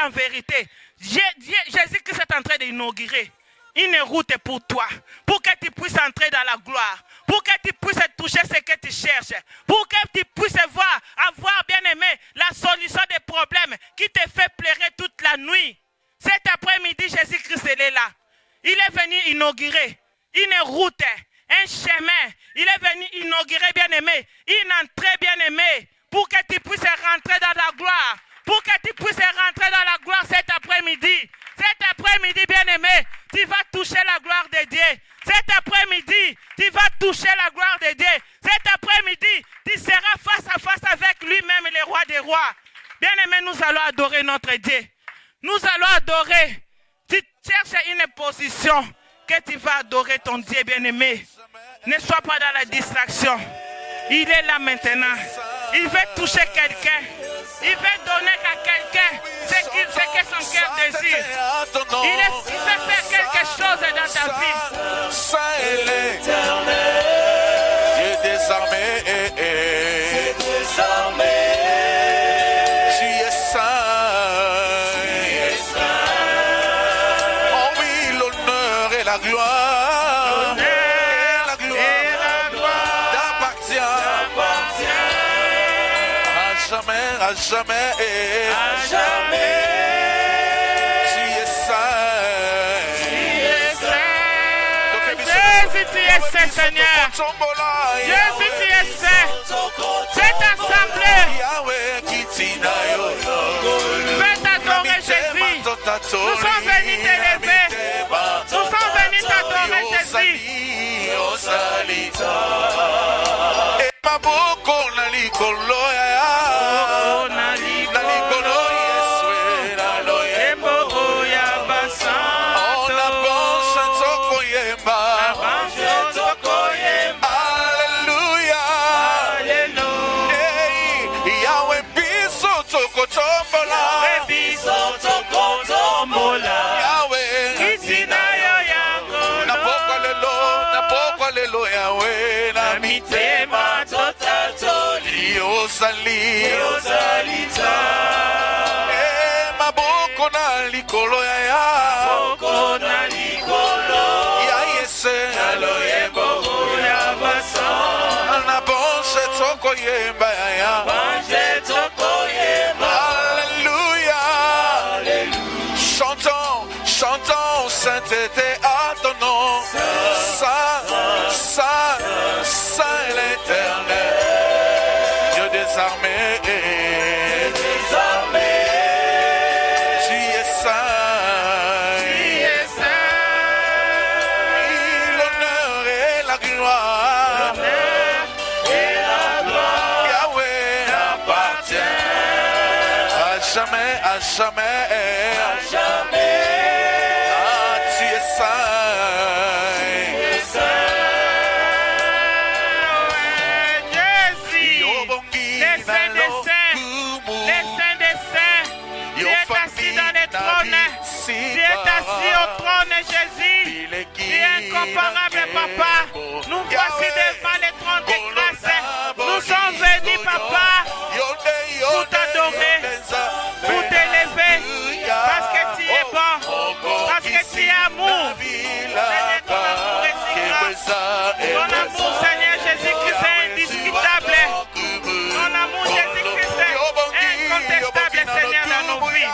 En vérité, Jésus-Christ est en train d'inaugurer une route pour toi, pour que tu puisses entrer dans la gloire, pour que tu puisses toucher ce que tu cherches, pour que tu puisses avoir bien aimé la solution des problèmes qui te fait pleurer toute la nuit. Cet après-midi, Jésus-Christ est là. Il est venu inaugurer une route, un chemin. Il est venu inaugurer, bien aimé, une entrée, bien aimée, pour que tu puisses rentrer dans la gloire. Pour que tu puisses rentrer dans la gloire cet après-midi. Cet après-midi, bien-aimé, tu vas toucher la gloire de Dieu. Cet après-midi, tu vas toucher la gloire de Dieu. Cet après-midi, tu seras face à face avec lui-même, le roi des rois. Bien-aimé, nous allons adorer notre Dieu. Nous allons adorer. Tu cherches une position que tu vas adorer ton Dieu, bien-aimé. Ne sois pas dans la distraction. Il est là maintenant. Il veut toucher quelqu'un. Il veut donner à quelqu'un ce que son cœur désire. Il veut faire quelque chose dans ta vie. Saint est l'Éternel, Dieu désarmé, tu es saint. Oh oui, l'honneur et la gloire. À jamais, tu es saint. Jésus, tu es saint, Seigneur. Jésus, tu es saint. Cette assemblée veut t'adorer, Jésus. Nous sommes venus t'élever. Nous sommes venus t'adorer, Jésus. Maboko na likolo ya Yese na bonse toko yemba ya Alléluia. Chantons sainteté à ton nom. Saint est l'Éternel, Dieu désarmé. À jamais, tu es saint. Jésus, les saints des saints, tu es assis dans le trône, tu es assis au trône, Jésus, tu es incomparable, Papa. Nous voici devant le trône de grâce, nous sommes venus, Papa, pour t'adorer, pour t'élever, parce que tu es bon, parce que tu es amour. Seigneur, ton amour est si grand. Ton amour, Seigneur Jésus-Christ, est indiscutable. Ton amour, Jésus-Christ, est incontestable, Seigneur, dans nos vies.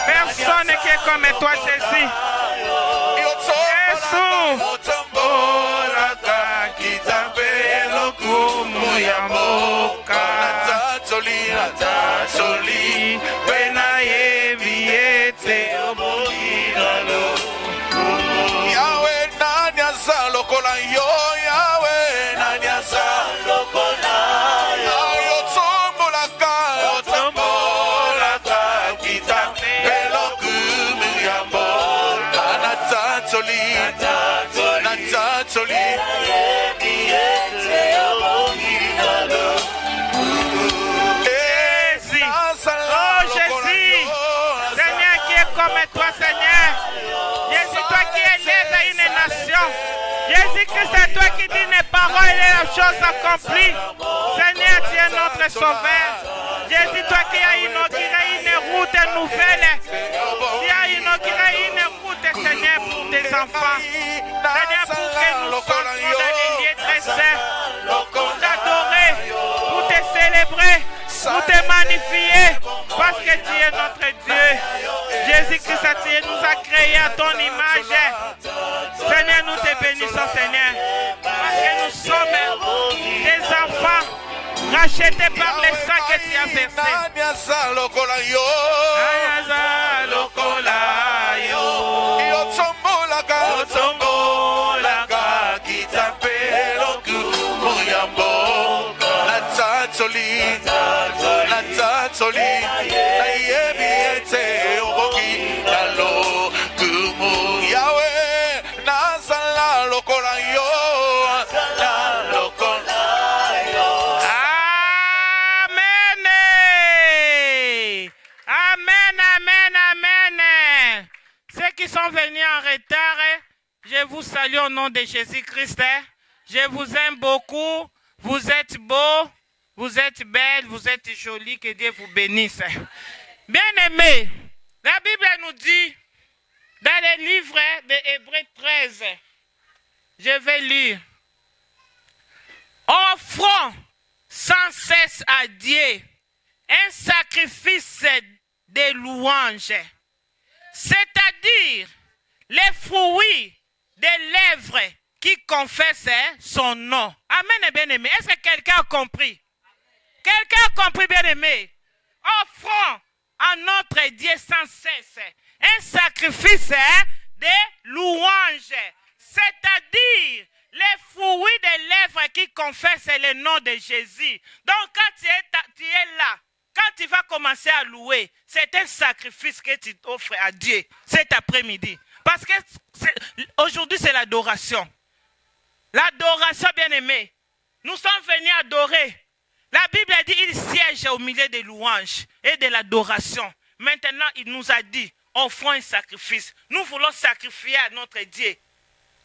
Personne qui est comme toi, Jésus. Jésus. Seigneur qui est comme toi, Seigneur. Jésus, toi qui élèves une nation. Jésus-Christ, c'est toi qui dis les paroles et les choses accomplies. Seigneur, tu es notre sauveur. Jésus, toi qui as inauguré une route nouvelle. Tu as inauguré une route, Seigneur, pour tes enfants. Seigneur, pour que nous soyons dans les lieux très saints. Pour t'adorer, pour te célébrer, pour te magnifier. Parce que tu es notre Dieu. Jésus-Christ, tu nous as créés à ton image. Seigneur, nous te bénissons, Seigneur. Parce que nous sommes des enfants rachetés par le sang que tu as versé. Qui sont venus en retard, je vous salue au nom de Jésus-Christ. Je vous aime beaucoup. Vous êtes beaux, vous êtes belles, vous êtes jolies. Que Dieu vous bénisse. Bien-aimés, la Bible nous dit dans le livre de Hébreux 13, je vais lire. Offrons sans cesse à Dieu un sacrifice de louange, c'est-à-dire les fruits des lèvres qui confessent son nom. Amen, bien-aimé. Est-ce que quelqu'un a compris? Quelqu'un a compris, bien-aimé? Offrons à notre Dieu sans cesse un sacrifice de louange, c'est-à-dire les fruits des lèvres qui confessent le nom de Jésus. Donc, quand tu es là, quand tu vas commencer à louer, c'est un sacrifice que tu offres à Dieu cet après-midi. Parce que aujourd'hui, c'est l'adoration. L'adoration, bien-aimé. Nous sommes venus adorer. La Bible a dit, il siège au milieu des louanges et de l'adoration. Maintenant, il nous a dit, offrons un sacrifice. Nous voulons sacrifier à notre Dieu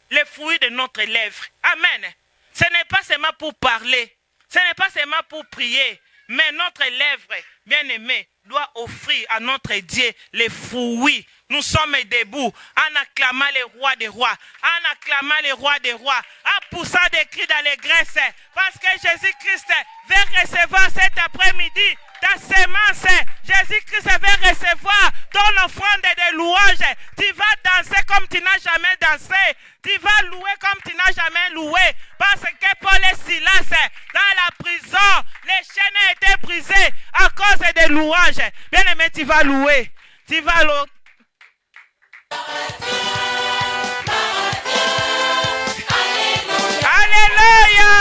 les fruits de notre lèvre. Amen. Ce n'est pas seulement pour parler. Ce n'est pas seulement pour prier. Mais notre lèvre, bien-aimé, doit offrir à notre Dieu les fruits. Nous sommes debout en acclamant les rois des rois, en acclamant les rois des rois, en poussant des cris d'allégresse. Parce que Jésus-Christ veut recevoir cet après-midi ta sémence. Jésus-Christ veut recevoir ton offrande de louange. Tu vas danser comme tu n'as jamais dansé. Tu vas louer comme tu n'as jamais loué. Parce que Paul et Silas, dans la prison, les chaînes étaient brisées à cause des louanges. Bien aimé, tu vas louer. Tu vas louer. Alléluia.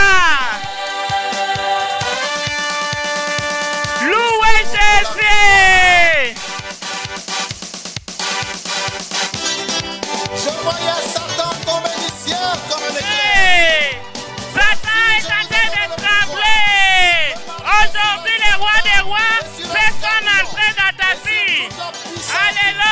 Louez Jésus. Je voyais Satan tomber du ciel comme un éclair. Hey, Satan est en train de trembler. Aujourd'hui, le roi des rois fait son entrée dans ta vie. Alléluia.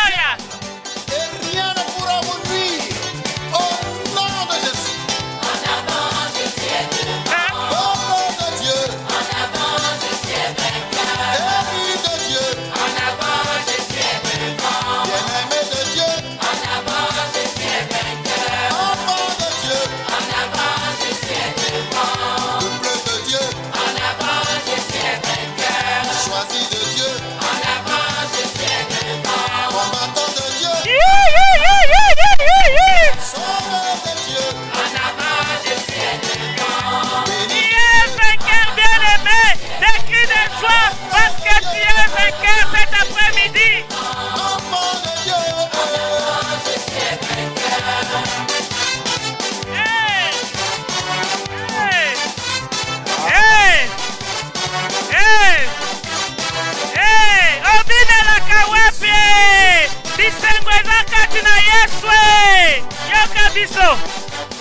biso.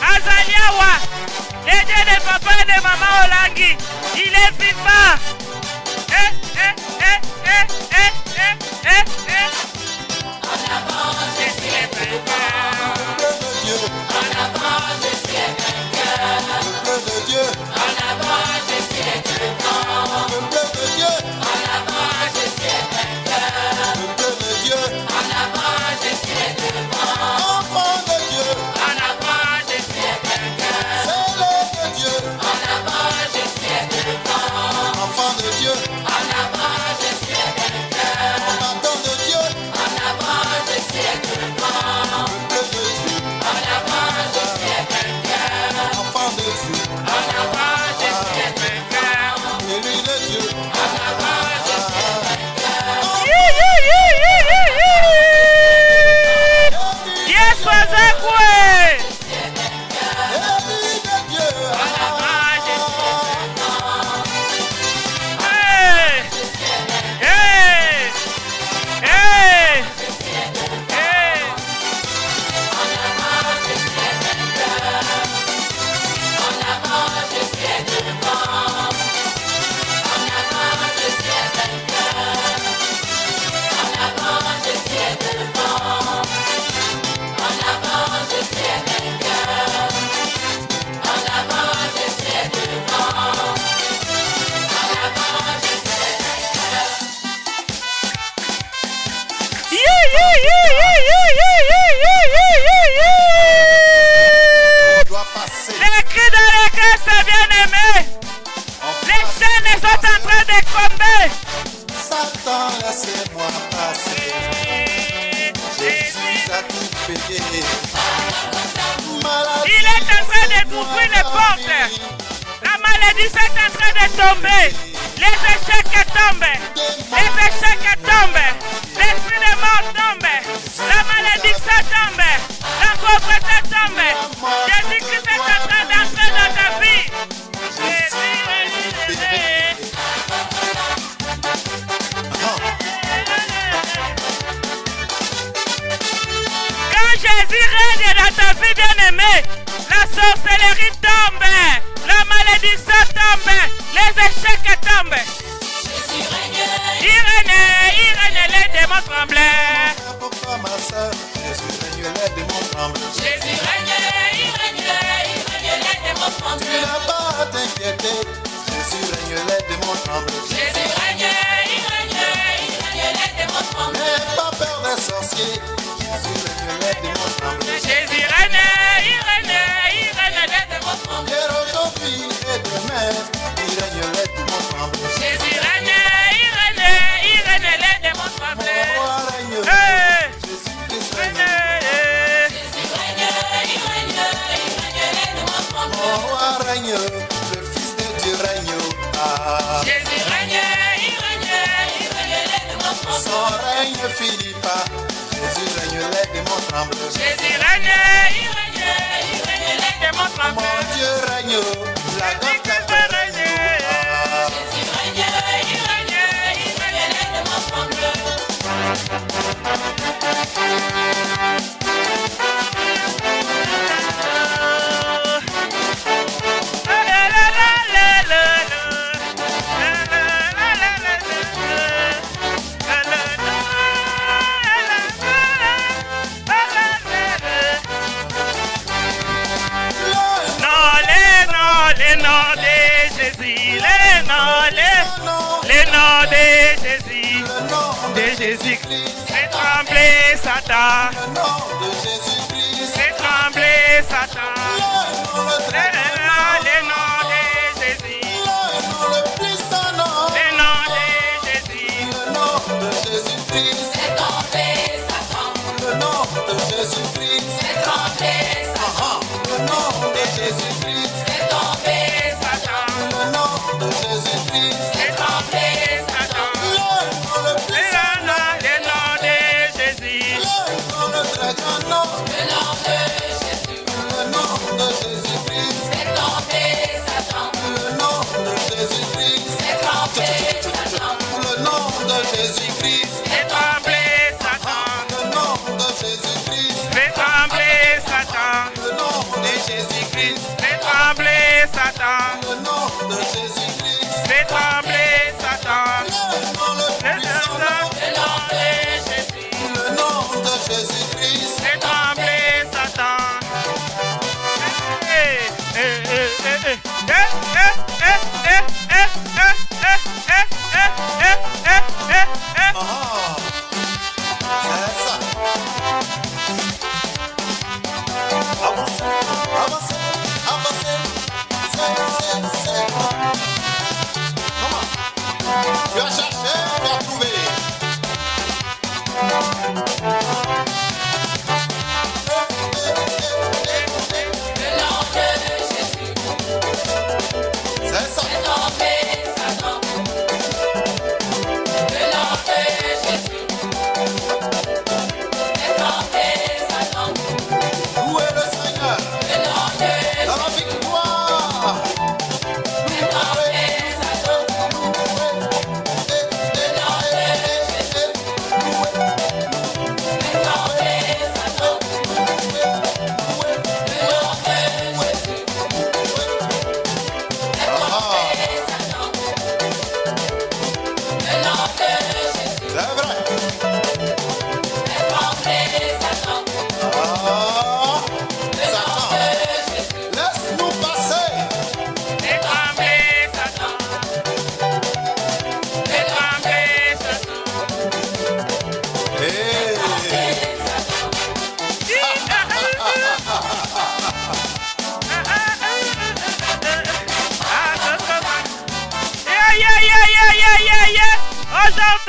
Azaliawa. Le Dieu de papa et de maman Olangi. Il est vivant. En avant, je suis vainqueur. Le bleu de Dieu, En avant, je suis vainqueur. le bleu de Dieu, En avant, je suis vainqueur. le bleu de Dieu, En avant, je suis vainqueur. le bleu de Dieu, En avant, je suis devant. enfant de Dieu, En avant, je suis vainqueur. célé de Dieu, En avant, je suis devant. enfant de Dieu, En avant, je suis vainqueur. combattant de Dieu, En avant, je suis devant. le bleu de Dieu, En avant, je suis vainqueur. enfant de Dieu, En avant, je suis vainqueur. élu de Dieu. En avant, je suis vainqueur. Yes, Wazakwe. Élu de Dieu. Hey. Hey. Hey. Hey. On doit passer. Les cris dans les cœurs, c'est bien aimé. On Les passe. chaînes sont en train de tomber. Satan, laissez-moi passer. Jésus a tout payé. Maladie, Il est en train de d'ouvrir les portes. La malédiction est en train de tomber. Les échecs tombent. Les échecs tombent. L'esprit de mort tombe. La malédiction tombe. La pauvreté tombe. Jésus-Christ est en train d'entrer dans ta vie. Quand Jésus règne dans ta vie bien-aimée, la sorcellerie tombe, la malédiction tombe, les échecs tombent. Il règne, les démons tremblent. Pourquoi ma soeur, Jésus règne, les démons tremblent. Jésus règne, il règne, les démons Tu tremblent. n'as pas à t'inquiéter, Jésus règne, les démons tremblent. Jésus règne, il règne, les démons tremblent. N'aie pas peur des sorciers, Jésus règne, les démons tremblent. Jésus règne, Les démons tremblent. Hier, aujourd'hui et demain, il règne, les démons tremblent. Jésus règne, les démons Mon tremblent. roi règne, Hey. Jésus-Christ règne. Jésus règne, il règne, les démons tremblent. Mon roi règne, le Fils de Dieu règne. Ah. Jésus règne, il règne, les démons tremblent. Son règne finit pas, Jésus règne, les démons tremblent. Jésus règne, les démons tremblent. Mon Dieu règne, la grande caverne règne. Ah. Jésus règne, il règne, les démons tremblent. Les noms de Jésus, les noms de Jésus, Le nom de Jésus-Christ, fait trembler Satan, le nom de Jésus-Christ, fait trembler Satan. le nom le très grand Les noms de Jésus, le nom le puissant nom, les noms de Jésus, le nom de Jésus-Christ, C'est tombé, Satan. le nom de Jésus-Christ, C'est tombé, Satan. le nom de Jésus-Christ, C'est tombé, Satan, le nom de Jésus-Christ, fait trembler Satan. le nom le puissant, Les noms de Jésus, le nom le très grand nom, Le nom de Jésus. le nom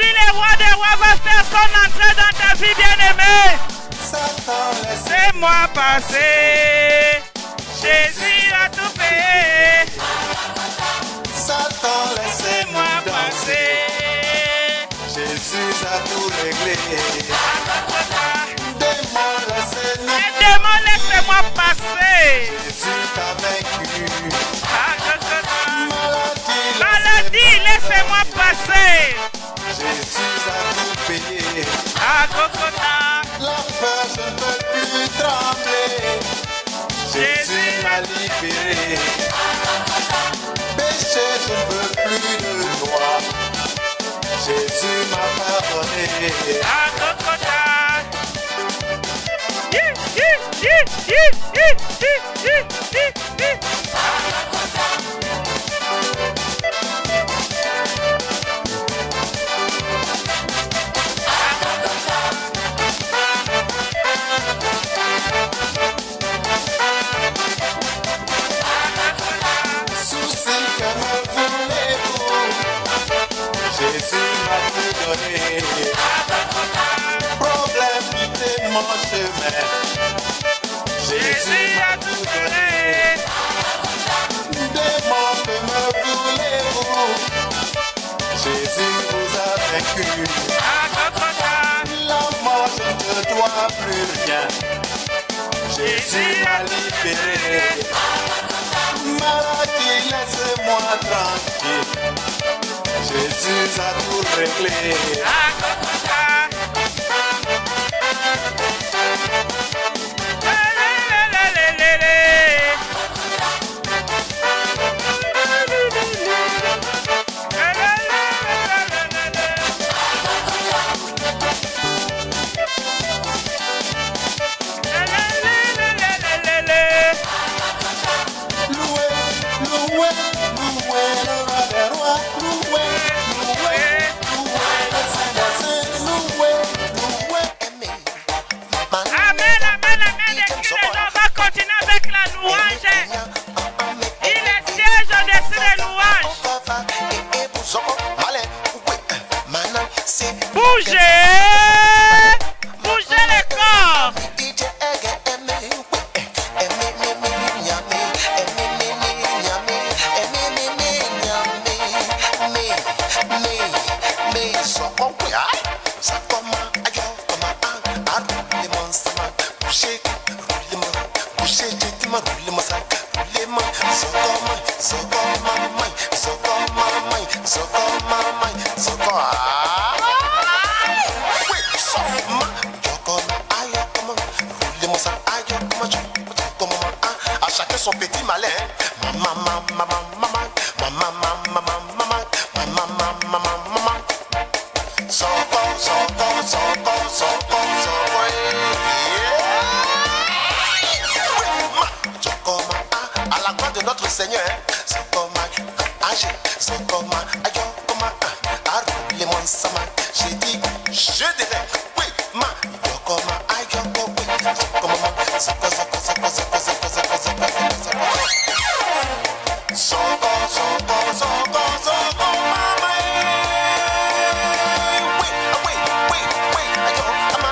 Aujourd'hui, le roi des rois va faire son entrée dans ta vie, bien-aimée. Satan, Laissez-moi passer. Jésus a tout payé. Satan, Laissez-moi laissez-moi passer. Jésus a tout réglé. Démon, laissez-nous. Les démons, laissez-moi passer. Jésus t'a vaincu. Maladie, Maladie, laissez-moi passer. Jésus a tout payé. À Golgotha, L'enfer, je ne peux plus trembler. Jésus m'a libéré. Péché, je ne veux plus de toi. Jésus m'a pardonné. à Golgotha. Souci que me voulez-vous? Jésus m'a tout donné. Problème, quittez mon chemin. Jésus m'a tout donné. Démon, que me voulez-vous? Jésus vous a vaincu. La mort, je ne te dois plus rien. Jésus m'a libéré. Maladie, laissez-moi tranquille. Jésus a tout réglé. Loué, loué, loué le roi des rois. Loué, loué, loué le saint des saints. Loué, loué. Amen, amen, amen. Écrit les noms, on va continuer avec la louange. Il est siège au-dessus des louanges. Bougez, bougez les corps. À chacun son petit malin. Maman, maman, maman, maman, maman, maman, maman, maman, maman. Soko, soko, soko, soko, soko, à la gloire de notre Seigneur. Sokoma, âgé, sokoma, ayo, koma, arule-moi sama. J'ai dit, je dirais, oui, ma, yokoma, ayo, oui, sokoma, soko, soko, soko, soko, soko, soko, soko, soko, soko, soko, soko, soko, mama. Oui, oui, oui, oui, ayo, ama,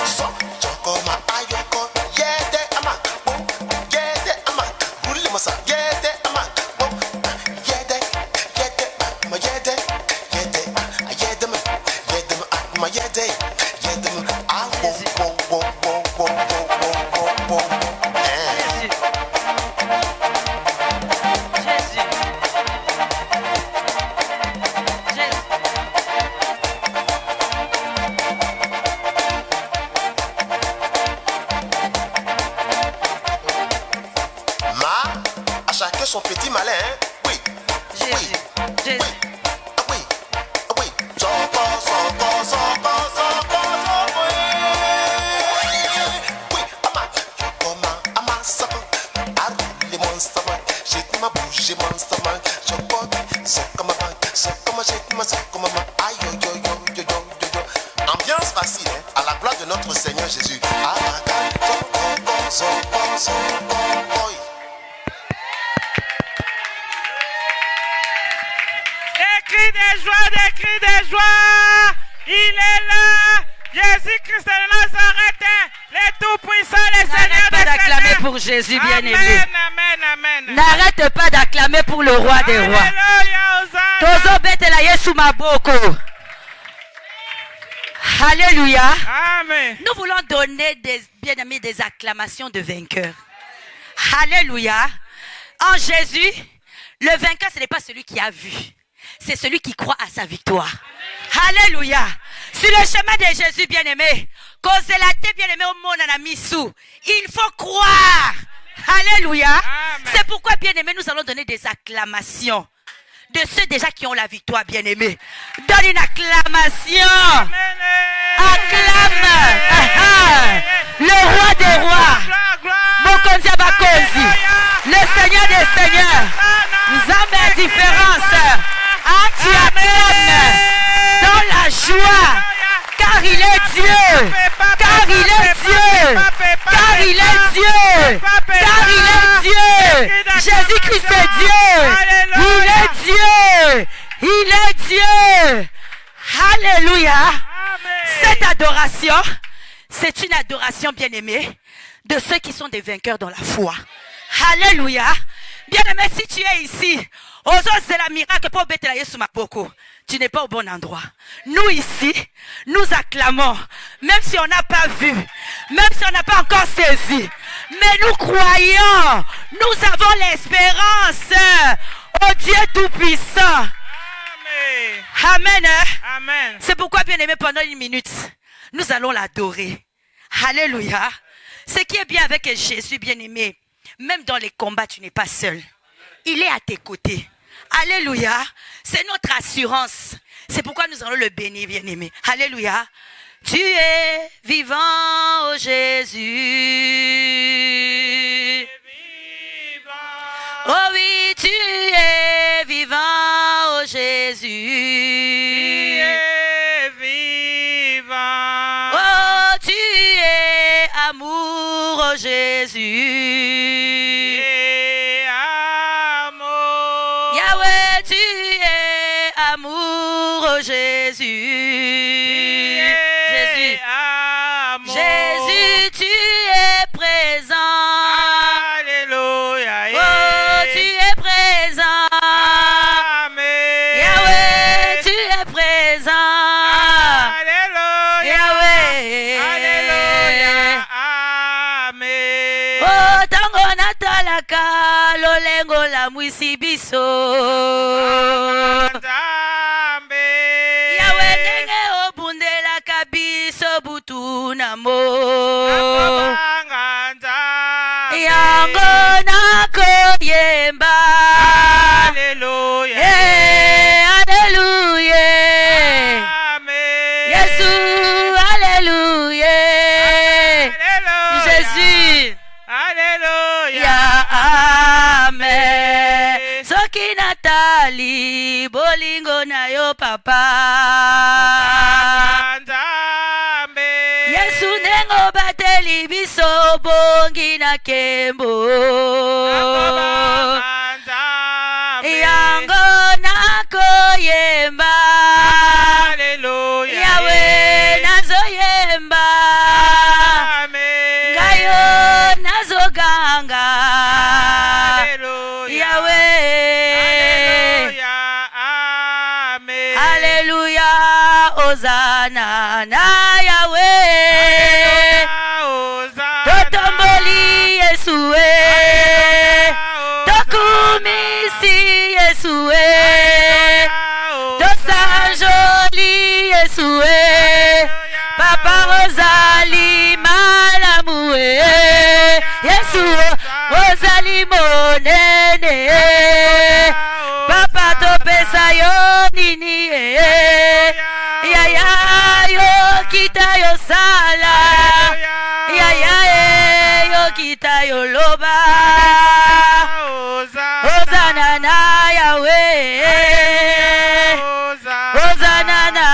so, sokoma, ayo, ko, yede, ama, yede, ama, rule-moi ça, yede, ama, yede, yede, ma yede, yede, yede, ma yede, yede, ah, wo, wo, wo, wo, wo, wo, wo, wo, wo, à chacun son petit malin, hein? Oui, Jésus, Jésus. oui, oui, soko, soko, soko, soko, soko, oui, ama, yokoma, ama, soko, arule mon sama, j'ai ma bouche, mon sama, soko, soko, maman, soko, ma, j'ai ma, soko, maman, aïe, yo, yo, yo, yo, yo, yo, yo. Ambiance facile, hein? À la gloire de notre Seigneur Jésus. Des cris de joie, des cris de joie. Jésus-Christ de Nazareth, le Tout-Puissant, le Seigneur N'arrête pas des d'acclamer Seigneurs. pour Jésus, bien-aimé. Amen, amen. N'arrête pas d'acclamer pour le roi des rois. Alléluia, Hosanna. Tozobetela Yesu maboko. Alléluia. Amen. Nous voulons donner bien-aimés des acclamations de vainqueurs. Alléluia. En Jésus, le vainqueur, ce n'est pas celui qui a vu. C'est celui qui croit à sa victoire. Alléluia. Sur le chemin de Jésus, bien-aimé, Kozelate, bien-aimé, au monde en Amisou, il faut croire. Alléluia. Amen. C'est pourquoi, bien-aimé, nous allons donner des acclamations de ceux déjà qui ont la victoire, bien-aimé. Donne une acclamation. Amen. Acclame. Le roi des rois. Gloire, gloire. Mokonzi Abakonzi. Le Seigneur des Seigneurs. Nzambe à différence. Ah, tu acclames dans la joie. Car il est Dieu. Car il est Dieu. Car il est Dieu. Car il est Dieu. Jésus-Christ est Dieu. Il est Dieu. Il est Dieu. Alléluia. Amen. Cette adoration, c'est une adoration bien-aimée de ceux qui sont des vainqueurs dans la foi. Alléluia. Bien-aimé, si tu es ici, c'est la miracle pour Betela Yesu Maboko. Tu n'es pas au bon endroit. Nous ici, nous acclamons, même si on n'a pas vu, même si on n'a pas encore saisi. Mais nous croyons, nous avons l'espérance au Dieu Tout-Puissant. Amen. Amen. Amen. C'est pourquoi, bien-aimé, pendant une minute, nous allons l'adorer. Alléluia. Ce qui est bien avec Jésus, bien-aimé, même dans les combats, tu n'es pas seul. Il est à tes côtés. Alléluia. C'est notre assurance. C'est pourquoi nous allons le bénir, bien-aimé. Alléluia. Tu es vivant, oh Jésus. Oh oui, tu es vivant, oh Jésus. Vivant. Oh, tu es amour, oh Jésus. Et amour. Yahweh, tu es amour, oh Jésus. Jésus, Amour. Jésus, tu es présent. Alléluia. Oh, tu es présent. Amen. Yahweh, tu es présent. Alléluia. Yahweh. Alléluia. Amen. Oh, tango natalaka lolengo la mwisi biso. Nzambe. Yahweh ndenge obundelaka biso butu na mo. Akobanga Nzambe. Yango nakoyemba. Alléluia. Alléluia. Amen. Yesu, alléluia. Alléluia. Jésus. Alléluia. Ya amen. Soki natali bolingo na yo papa. Nzambe. Yesu nengo bateli biso bongi na kembo. Akobanga Nzambe. Yango nakoyemba. Alléluia. Yawe nazoyemba. Amen. Ngayo nazoganga. Alléluia. Yahweh. Alléluia. Amen. Alléluia. Hosanna na Yahweh. Hosanna. Totomboli Yesue. Tokumisi Yesue. Tosanjoli Yesue. Papa Rosali Malamue. Yesue. Rosali monene. Papa topesa yo nini. Yaya yo kita yo sala. Yaya yo kita yo loba. Hosanna na Yahweh. Hosanna na.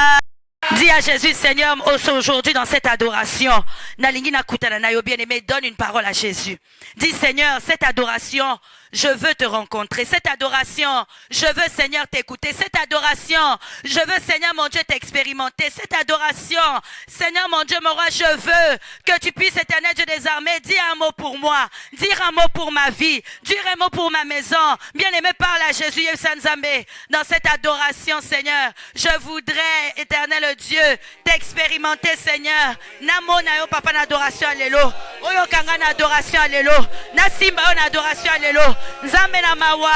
Dis à Jésus, Seigneur, aujourd'hui dans cette adoration, Nalingi na kutana na yo bien-aimé, donne une parole à Jésus. Dis, Seigneur, cette adoration, je veux te rencontrer. Cette adoration, je veux, Seigneur, t'écouter. Cette adoration, je veux, Seigneur, mon Dieu, t'expérimenter. Cette adoration, Seigneur, mon Dieu, mon roi, je veux que tu puisses, Éternel Dieu des armées, dire un mot pour moi, dire un mot pour ma vie, dire un mot pour ma maison. Bien-aimé, parle à Jésus et Sanzamé. Dans cette adoration, Seigneur, je voudrais, Éternel Dieu, t'expérimenter, Seigneur. Namo na yo papa na adoration allélo. Oyo kanga na adoration allélo. Na simba yo na adoration allélo. Nzambe na mawa.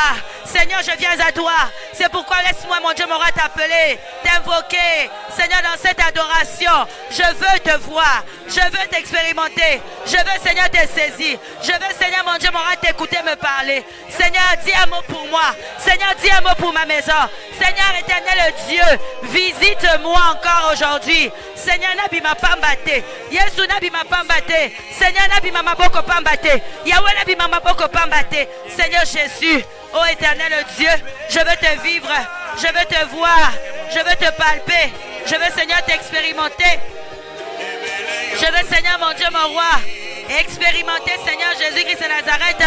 Seigneur, je viens à toi. C'est pourquoi laisse-moi, mon Dieu, m'aura t'appeler, t'invoquer. Seigneur, dans cette adoration, je veux te voir. Je veux t'expérimenter. Je veux, Seigneur, te saisir. Je veux, Seigneur, mon Dieu, m'aura t'écouter me parler. Seigneur, dis un mot pour moi. Seigneur, dis un mot pour ma maison. Seigneur, éternel Dieu, visite-moi encore aujourd'hui. Seigneur, nabi ma pambate. Yesu nabi ma pambate. Seigneur, nabi ma maboko pambate. Yahweh nabi ma maboko pambate. Seigneur Jésus, ô éternel Dieu, je veux te vivre. Je veux te voir. Je veux te palper. Je veux, Seigneur, t'expérimenter. Je veux, Seigneur, mon Dieu, mon roi, expérimenter, Seigneur Jésus-Christ de Nazareth,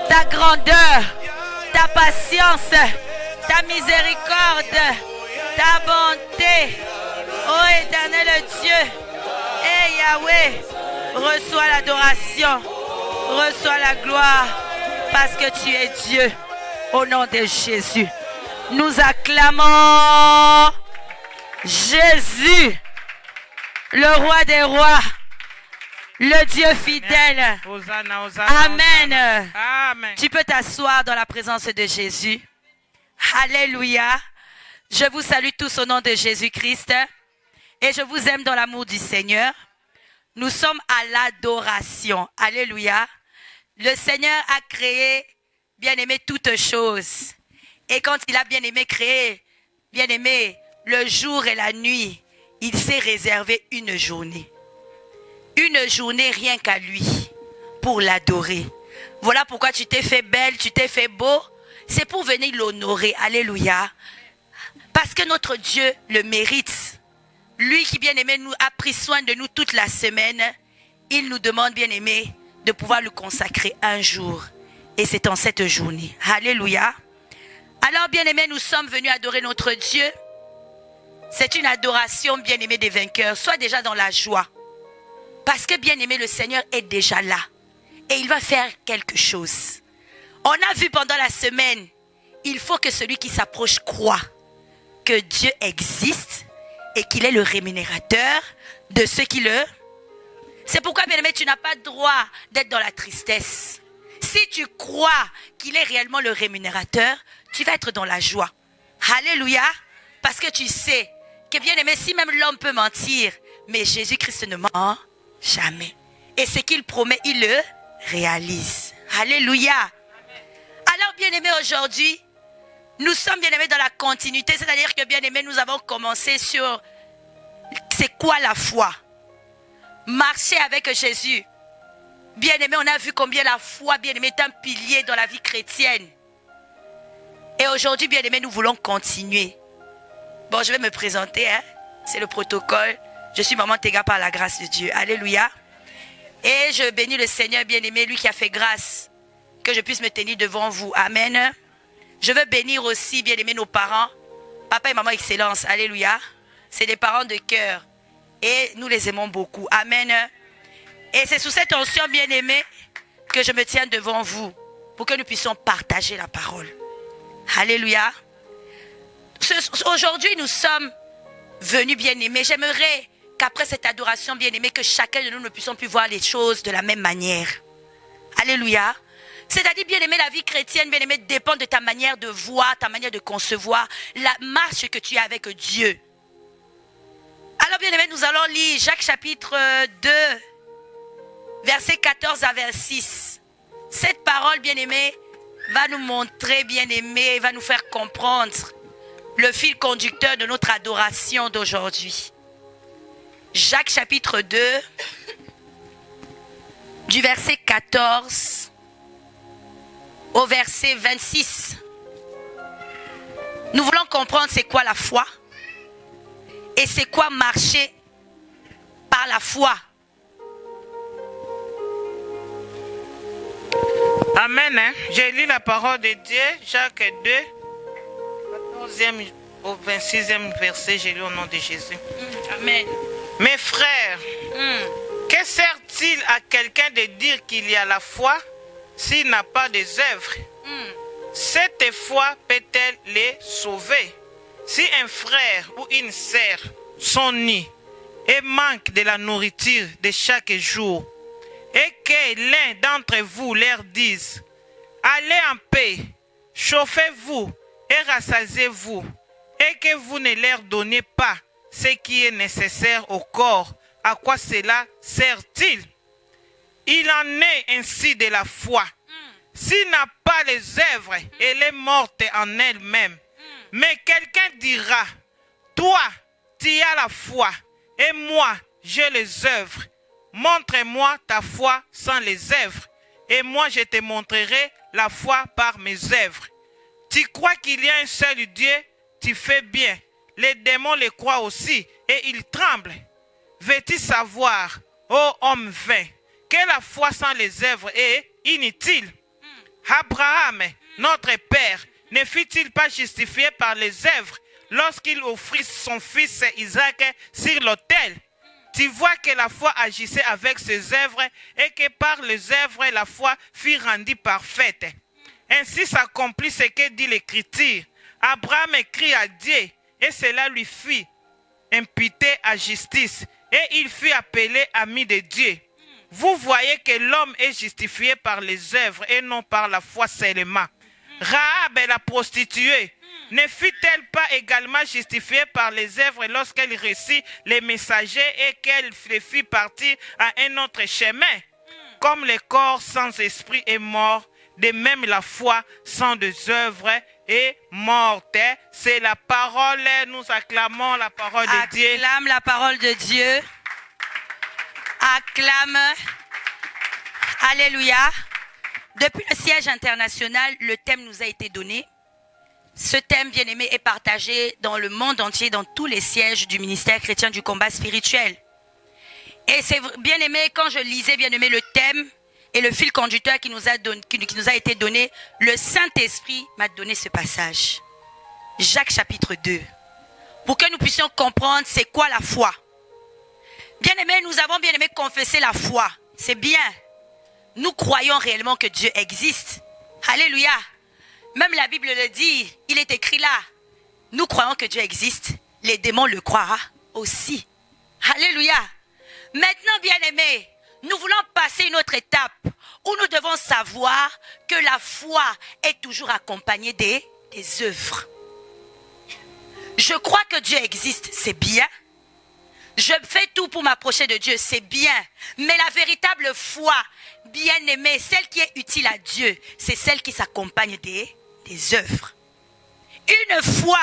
ta grandeur, ta patience, ta miséricorde, ta bonté. Oh éternel Dieu, et Yahweh, reçois l'adoration, reçois la gloire, parce que tu es Dieu. Au nom de Jésus, nous acclamons Jésus, le roi des rois, le Dieu fidèle. Hosanna, Hosanna, Amen. Hosanna. Amen. Tu peux t'asseoir dans la présence de Jésus. Alléluia. Je vous salue tous au nom de Jésus-Christ. Et je vous aime dans l'amour du Seigneur. Nous sommes à l'adoration. Alléluia. Le Seigneur a créé, bien-aimé, toutes choses. Et quand il a bien-aimé créé, bien-aimé, le jour et la nuit, il s'est réservé une journée. Une journée rien qu'à lui, pour l'adorer. Voilà pourquoi tu t'es fait belle, tu t'es fait beau. C'est pour venir l'honorer. Alléluia. Parce que notre Dieu le mérite. Lui qui, bien-aimé, nous a pris soin de nous toute la semaine. Il nous demande, bien-aimé, de pouvoir lui consacrer un jour. Et c'est en cette journée. Alléluia. Alors, bien-aimé, nous sommes venus adorer notre Dieu. C'est une adoration, bien-aimé, des vainqueurs. Sois déjà dans la joie. Parce que, bien-aimé, le Seigneur est déjà là. Et il va faire quelque chose. On a vu pendant la semaine, il faut que celui qui s'approche croit que Dieu existe et qu'il est le rémunérateur de ceux qui le... C'est pourquoi, bien-aimé, tu n'as pas droit d'être dans la tristesse. Si tu crois qu'il est réellement le rémunérateur, tu vas être dans la joie. Alléluia. Parce que tu sais que, bien-aimé, si même l'homme peut mentir, mais Jésus-Christ ne ment jamais. Et ce qu'il promet, il le réalise. Alléluia. Alors, bien-aimé, aujourd'hui, nous sommes, bien-aimés, dans la continuité. C'est-à-dire que, bien-aimé, nous avons commencé sur c'est quoi la foi. Marcher avec Jésus. Bien-aimé, on a vu combien la foi, bien-aimé, est un pilier dans la vie chrétienne. Et aujourd'hui, bien-aimé, nous voulons continuer. Bon, je vais me présenter, hein. C'est le protocole. Je suis maman Tega par la grâce de Dieu. Alléluia. Et je bénis le Seigneur bien-aimé, lui qui a fait grâce, que je puisse me tenir devant vous. Amen. Je veux bénir aussi, bien-aimé, nos parents. Papa et maman excellence. Alléluia. C'est des parents de cœur. Et nous les aimons beaucoup. Amen. Et c'est sous cette onction, bien-aimé, que je me tiens devant vous, pour que nous puissions partager la parole. Alléluia. Aujourd'hui, nous sommes venus, bien-aimés. J'aimerais qu'après cette adoration, bien-aimée, que chacun de nous ne puissions plus voir les choses de la même manière. Alléluia. C'est-à-dire, bien-aimé, la vie chrétienne, bien-aimé, dépend de ta manière de voir, ta manière de concevoir la marche que tu as avec Dieu. Alors, bien-aimé, nous allons lire Jacques chapitre 2, versets 14 à 26. Cette parole, bien-aimé, va nous montrer, bien-aimé, va nous faire comprendre le fil conducteur de notre adoration d'aujourd'hui. Jacques chapitre 2, du verset 14 au verset 26. Nous voulons comprendre c'est quoi la foi et c'est quoi marcher par la foi. Amen. Hein? J'ai lu la parole de Dieu, Jacques 2, 14e au 26e verset. J'ai lu au nom de Jésus. Amen. Mes frères, que sert-il à quelqu'un de dire qu'il y a la foi s'il n'a pas des œuvres? Cette foi peut-elle les sauver? Si un frère ou une sœur sont nus et manquent de la nourriture de chaque jour, et que l'un d'entre vous leur dise, allez en paix, chauffez-vous et rassasiez-vous, et que vous ne leur donnez pas ce qui est nécessaire au corps, à quoi cela sert-il? Il en est ainsi de la foi. S'il n'a pas les œuvres, elle est morte en elle-même. Mais quelqu'un dira, toi, tu as la foi, et moi, j'ai les œuvres. Montre-moi ta foi sans les œuvres, et moi je te montrerai la foi par mes œuvres. Tu crois qu'il y a un seul Dieu, tu fais bien. Les démons le croient aussi, et ils tremblent. Veux-tu savoir, ô homme vain, que la foi sans les œuvres est inutile? Abraham, notre père, ne fut-il pas justifié par les œuvres lorsqu'il offrit son fils Isaac sur l'autel? Tu vois que la foi agissait avec ses œuvres et que par les œuvres, la foi fut rendue parfaite. Ainsi s'accomplit ce que dit l'Écriture. Abraham écrit à Dieu et cela lui fut imputé à justice et il fut appelé ami de Dieu. Vous voyez que l'homme est justifié par les œuvres et non par la foi seulement. Rahab, la prostituée, ne fut-elle pas également justifiée par les œuvres lorsqu'elle reçut les messagers et qu'elle les fit partir à un autre chemin? Comme le corps sans esprit est mort, de même la foi sans des œuvres est morte. C'est la parole, nous acclamons la parole de Dieu. Acclame la parole de Dieu. Acclame. Alléluia. Depuis le siège international, le thème nous a été donné. Ce thème, bien-aimé, est partagé dans le monde entier, dans tous les sièges du ministère chrétien du combat spirituel. Et c'est bien-aimé, quand je lisais, bien-aimé, le thème et le fil conducteur qui nous a été donné, le Saint-Esprit m'a donné ce passage. Jacques chapitre 2. Pour que nous puissions comprendre c'est quoi la foi. Bien-aimé, nous avons bien-aimé confessé la foi. C'est bien. Nous croyons réellement que Dieu existe. Alléluia. Même la Bible le dit, il est écrit là. Nous croyons que Dieu existe. Les démons le croiront aussi. Alléluia. Maintenant, bien-aimés, nous voulons passer une autre étape où nous devons savoir que la foi est toujours accompagnée des œuvres. Je crois que Dieu existe, c'est bien. Je fais tout pour m'approcher de Dieu, c'est bien. Mais la véritable foi, bien-aimée, celle qui est utile à Dieu, c'est celle qui s'accompagne des œuvres. Une foi,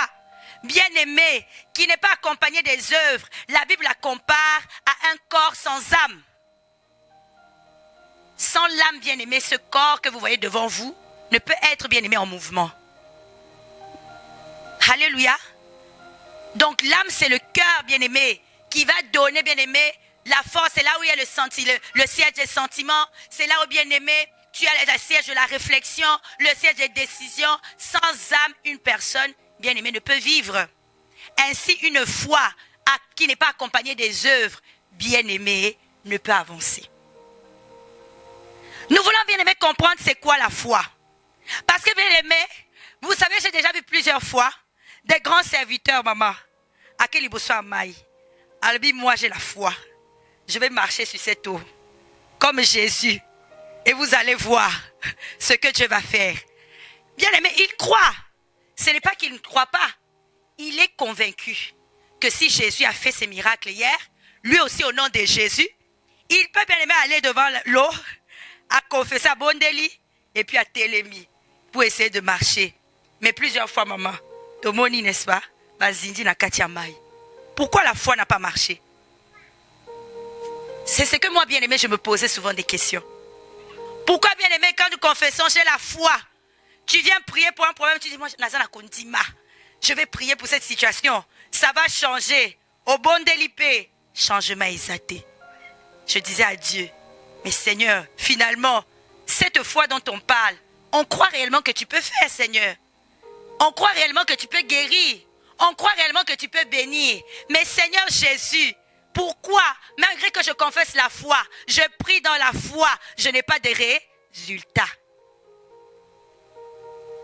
bien-aimée, qui n'est pas accompagnée des œuvres, la Bible la compare à un corps sans âme. Sans l'âme, bien-aimée, ce corps que vous voyez devant vous ne peut être, bien-aimé, en mouvement. Alléluia. Donc l'âme, c'est le cœur, bien-aimé, qui va donner, bien-aimé, la force. C'est là où il y a le siège des sentiments. C'est là où, bien-aimé, tu as le siège de la réflexion, le siège des décisions. Sans âme, une personne, bien-aimée, ne peut vivre. Ainsi, une foi qui n'est pas accompagnée des œuvres, bien-aimée, ne peut avancer. Nous voulons, bien-aimé, comprendre c'est quoi la foi. Parce que, bien-aimé, vous savez, j'ai déjà vu plusieurs fois des grands serviteurs, maman, à quel ils sont maï. Albi, moi j'ai la foi. Je vais marcher sur cette eau, comme Jésus. Et vous allez voir ce que Dieu va faire. Bien aimé, il croit. Ce n'est pas qu'il ne croit pas. Il est convaincu que si Jésus a fait ces miracles hier, lui aussi au nom de Jésus, il peut bien aimé aller devant l'eau, à confesser à Bondeli, et puis à Télémi, pour essayer de marcher. Mais plusieurs fois, maman, Tomoni, n'est-ce pas? Bazindi na Katiamai. Pourquoi la foi n'a pas marché? C'est ce que moi, bien-aimé, je me posais souvent des questions. Pourquoi, bien-aimé, quand nous confessons, j'ai la foi? Tu viens prier pour un problème, tu dis, moi, je vais prier pour cette situation. Ça va changer. Au bon délipé, changement exalté. Je disais à Dieu, mais Seigneur, finalement, cette foi dont on parle, on croit réellement que tu peux faire, Seigneur. On croit réellement que tu peux guérir. On croit réellement que tu peux bénir. Mais Seigneur Jésus, pourquoi, malgré que je confesse la foi, je prie dans la foi, je n'ai pas de résultats?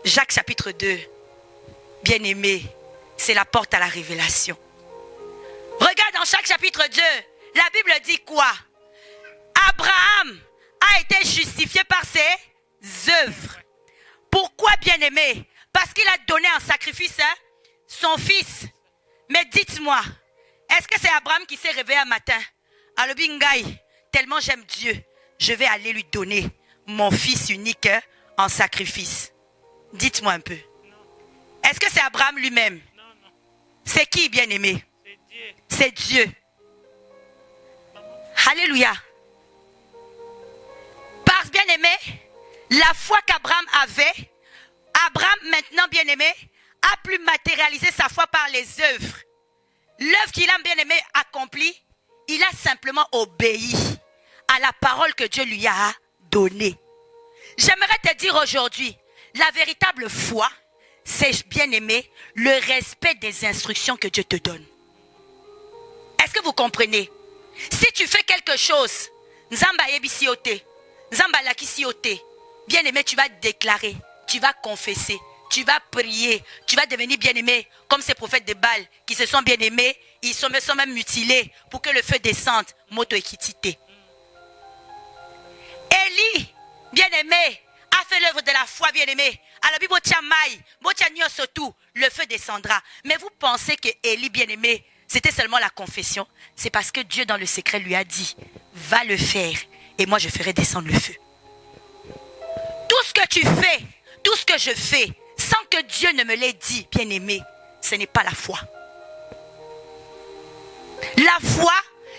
Jacques chapitre 2, bien-aimé, c'est la porte à la révélation. Regarde dans Jacques chapitre 2, la Bible dit quoi? Abraham a été justifié par ses œuvres. Pourquoi, bien-aimé? Parce qu'il a donné en sacrifice son fils. Mais dites-moi, est-ce que c'est Abraham qui s'est réveillé un matin? Alors, Bingaï, tellement j'aime Dieu, je vais aller lui donner mon fils unique en sacrifice. Dites-moi un peu. Est-ce que c'est Abraham lui-même? C'est qui, bien-aimé? C'est Dieu. Alléluia. Parce, bien-aimé, la foi qu'Abraham avait, Abraham, maintenant, bien-aimé, a pu matérialiser sa foi par les œuvres. L'œuvre qu'il a, bien-aimé, accomplie, il a simplement obéi à la parole que Dieu lui a donnée. J'aimerais te dire aujourd'hui, la véritable foi, c'est, bien-aimé, le respect des instructions que Dieu te donne. Est-ce que vous comprenez? Si tu fais quelque chose, Nzamba yebisiote, Nzamba lakisiote, bien-aimé, tu vas déclarer, tu vas confesser, tu vas prier, tu vas devenir bien-aimé, comme ces prophètes de Baal qui se sont bien-aimés, ils sont même mutilés pour que le feu descende, moto ekitite. Élie, bien-aimé, a fait l'œuvre de la foi, bien-aimé. Alors, le feu descendra. Mais vous pensez que Élie, bien-aimé, c'était seulement la confession? C'est parce que Dieu, dans le secret, lui a dit, va le faire et moi, je ferai descendre le feu. Tout ce que tu fais, tout ce que je fais, sans que Dieu ne me l'ait dit, bien-aimé, ce n'est pas la foi. La foi,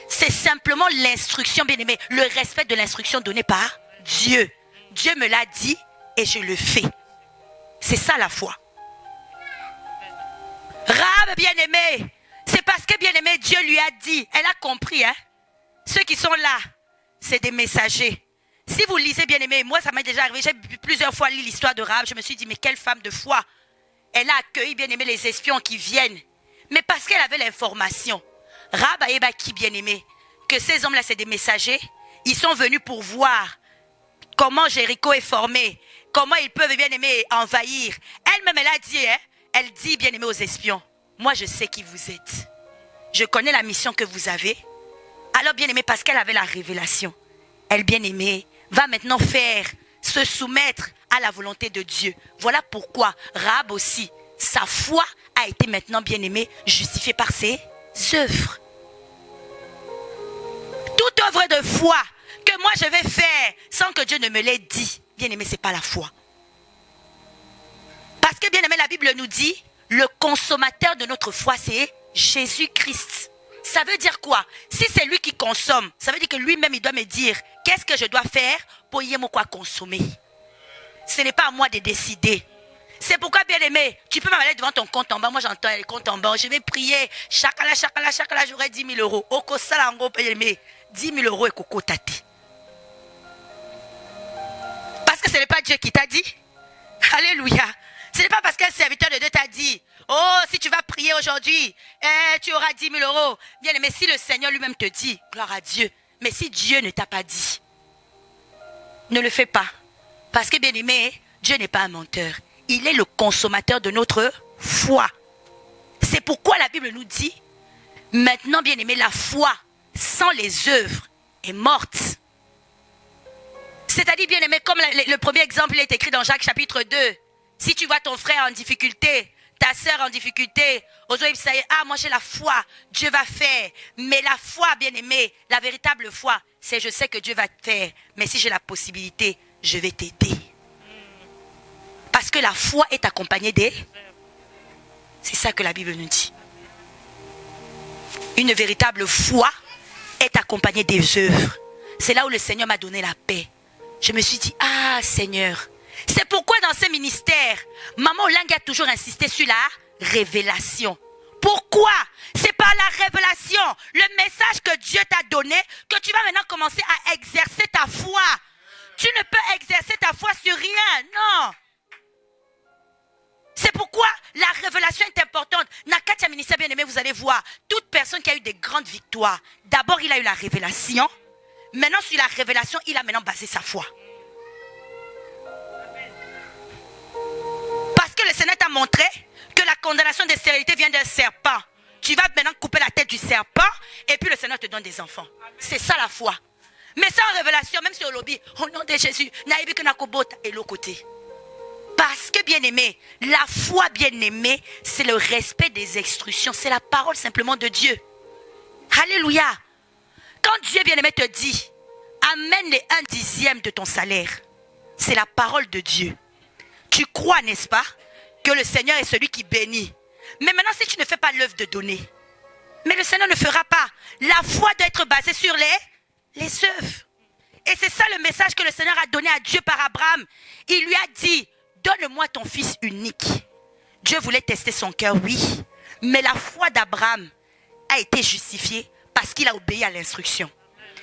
c'est simplement l'instruction, bien-aimé, le respect de l'instruction donnée par Dieu. Dieu me l'a dit et je le fais. C'est ça la foi. Rahab, bien-aimé, c'est parce que, bien-aimé, Dieu lui a dit, elle a compris, hein. Ceux qui sont là, c'est des messagers. Si vous lisez, bien-aimé, moi ça m'est déjà arrivé, j'ai plusieurs fois lu l'histoire de Rahab, je me suis dit, mais quelle femme de foi. Elle a accueilli, bien-aimé, les espions qui viennent. Mais parce qu'elle avait l'information. Rahab a qui, bien-aimé, que ces hommes-là, c'est des messagers. Ils sont venus pour voir comment Jéricho est formé, comment ils peuvent, bien-aimé, envahir. Elle-même, elle a dit, hein, elle dit, bien-aimé, aux espions, moi, je sais qui vous êtes. Je connais la mission que vous avez. Alors, bien-aimé, parce qu'elle avait la révélation, elle, bien-aimée, va maintenant se soumettre à la volonté de Dieu. Voilà pourquoi Rahab aussi, sa foi a été maintenant, bien-aimée, justifiée par ses œuvres. Toute œuvre de foi que moi je vais faire sans que Dieu ne me l'ait dit, bien-aimé, ce n'est pas la foi. Parce que, bien-aimé, la Bible nous dit, le consommateur de notre foi, c'est Jésus-Christ. Ça veut dire quoi? Si c'est lui qui consomme, ça veut dire que lui-même, il doit me dire, qu'est-ce que je dois faire pour y quoi consommer? Ce n'est pas à moi de décider. C'est pourquoi, bien-aimé, tu peux m'amener devant ton compte en bas. Moi, j'entends les comptes en bas. Je vais prier. Chakala, j'aurai 10 000 euros. Oko salango, bien-aimé. 10 000 euros et coco tati. Parce que ce n'est pas Dieu qui t'a dit. Alléluia. Ce n'est pas parce qu'un serviteur de Dieu t'a dit, oh, si tu vas prier aujourd'hui, tu auras 10 000 euros. Bien aimé, si le Seigneur lui-même te dit, gloire à Dieu. Mais si Dieu ne t'a pas dit, ne le fais pas. Parce que, bien aimé, Dieu n'est pas un menteur. Il est le consommateur de notre foi. C'est pourquoi la Bible nous dit, maintenant, bien aimé, la foi sans les œuvres est morte. C'est-à-dire, bien aimé, comme le premier exemple est écrit dans Jacques chapitre 2. Si tu vois ton frère en difficulté, ta sœur en difficulté, moi j'ai la foi, Dieu va faire. Mais la foi, bien aimé, la véritable foi, c'est je sais que Dieu va faire. Mais si j'ai la possibilité, je vais t'aider. Parce que la foi est accompagnée des... C'est ça que la Bible nous dit. Une véritable foi est accompagnée des œuvres. C'est là où le Seigneur m'a donné la paix. Je me suis dit, ah Seigneur, c'est pourquoi dans ce ministère, Maman Olangue a toujours insisté sur la révélation. Pourquoi? C'est par la révélation, le message que Dieu t'a donné, que tu vas maintenant commencer à exercer ta foi. Tu ne peux exercer ta foi sur rien, non. C'est pourquoi la révélation est importante. Nakatia ministère bien-aimé, vous allez voir, toute personne qui a eu des grandes victoires, d'abord il a eu la révélation. Maintenant sur la révélation, il a maintenant basé sa foi. Parce que le Seigneur t'a montré que la condamnation de stérilité vient d'un serpent. Tu vas maintenant couper la tête du serpent et puis le Seigneur te donne des enfants. C'est ça la foi. Mais sans révélation, même si au lobby, au nom de Jésus, naïbi que nakobota et l'autre côté. Parce que bien-aimé, la foi bien-aimé, c'est le respect des instructions. C'est la parole simplement de Dieu. Alléluia. Quand Dieu bien-aimé te dit, amène les 1/10 de ton salaire. C'est la parole de Dieu. Tu crois, n'est-ce pas, que le Seigneur est celui qui bénit. Mais maintenant, si tu ne fais pas l'œuvre de donner, mais le Seigneur ne fera pas. La foi doit être basée sur les œuvres. Et c'est ça le message que le Seigneur a donné à Dieu par Abraham. Il lui a dit, donne-moi ton fils unique. Dieu voulait tester son cœur, oui. Mais la foi d'Abraham a été justifiée parce qu'il a obéi à l'instruction.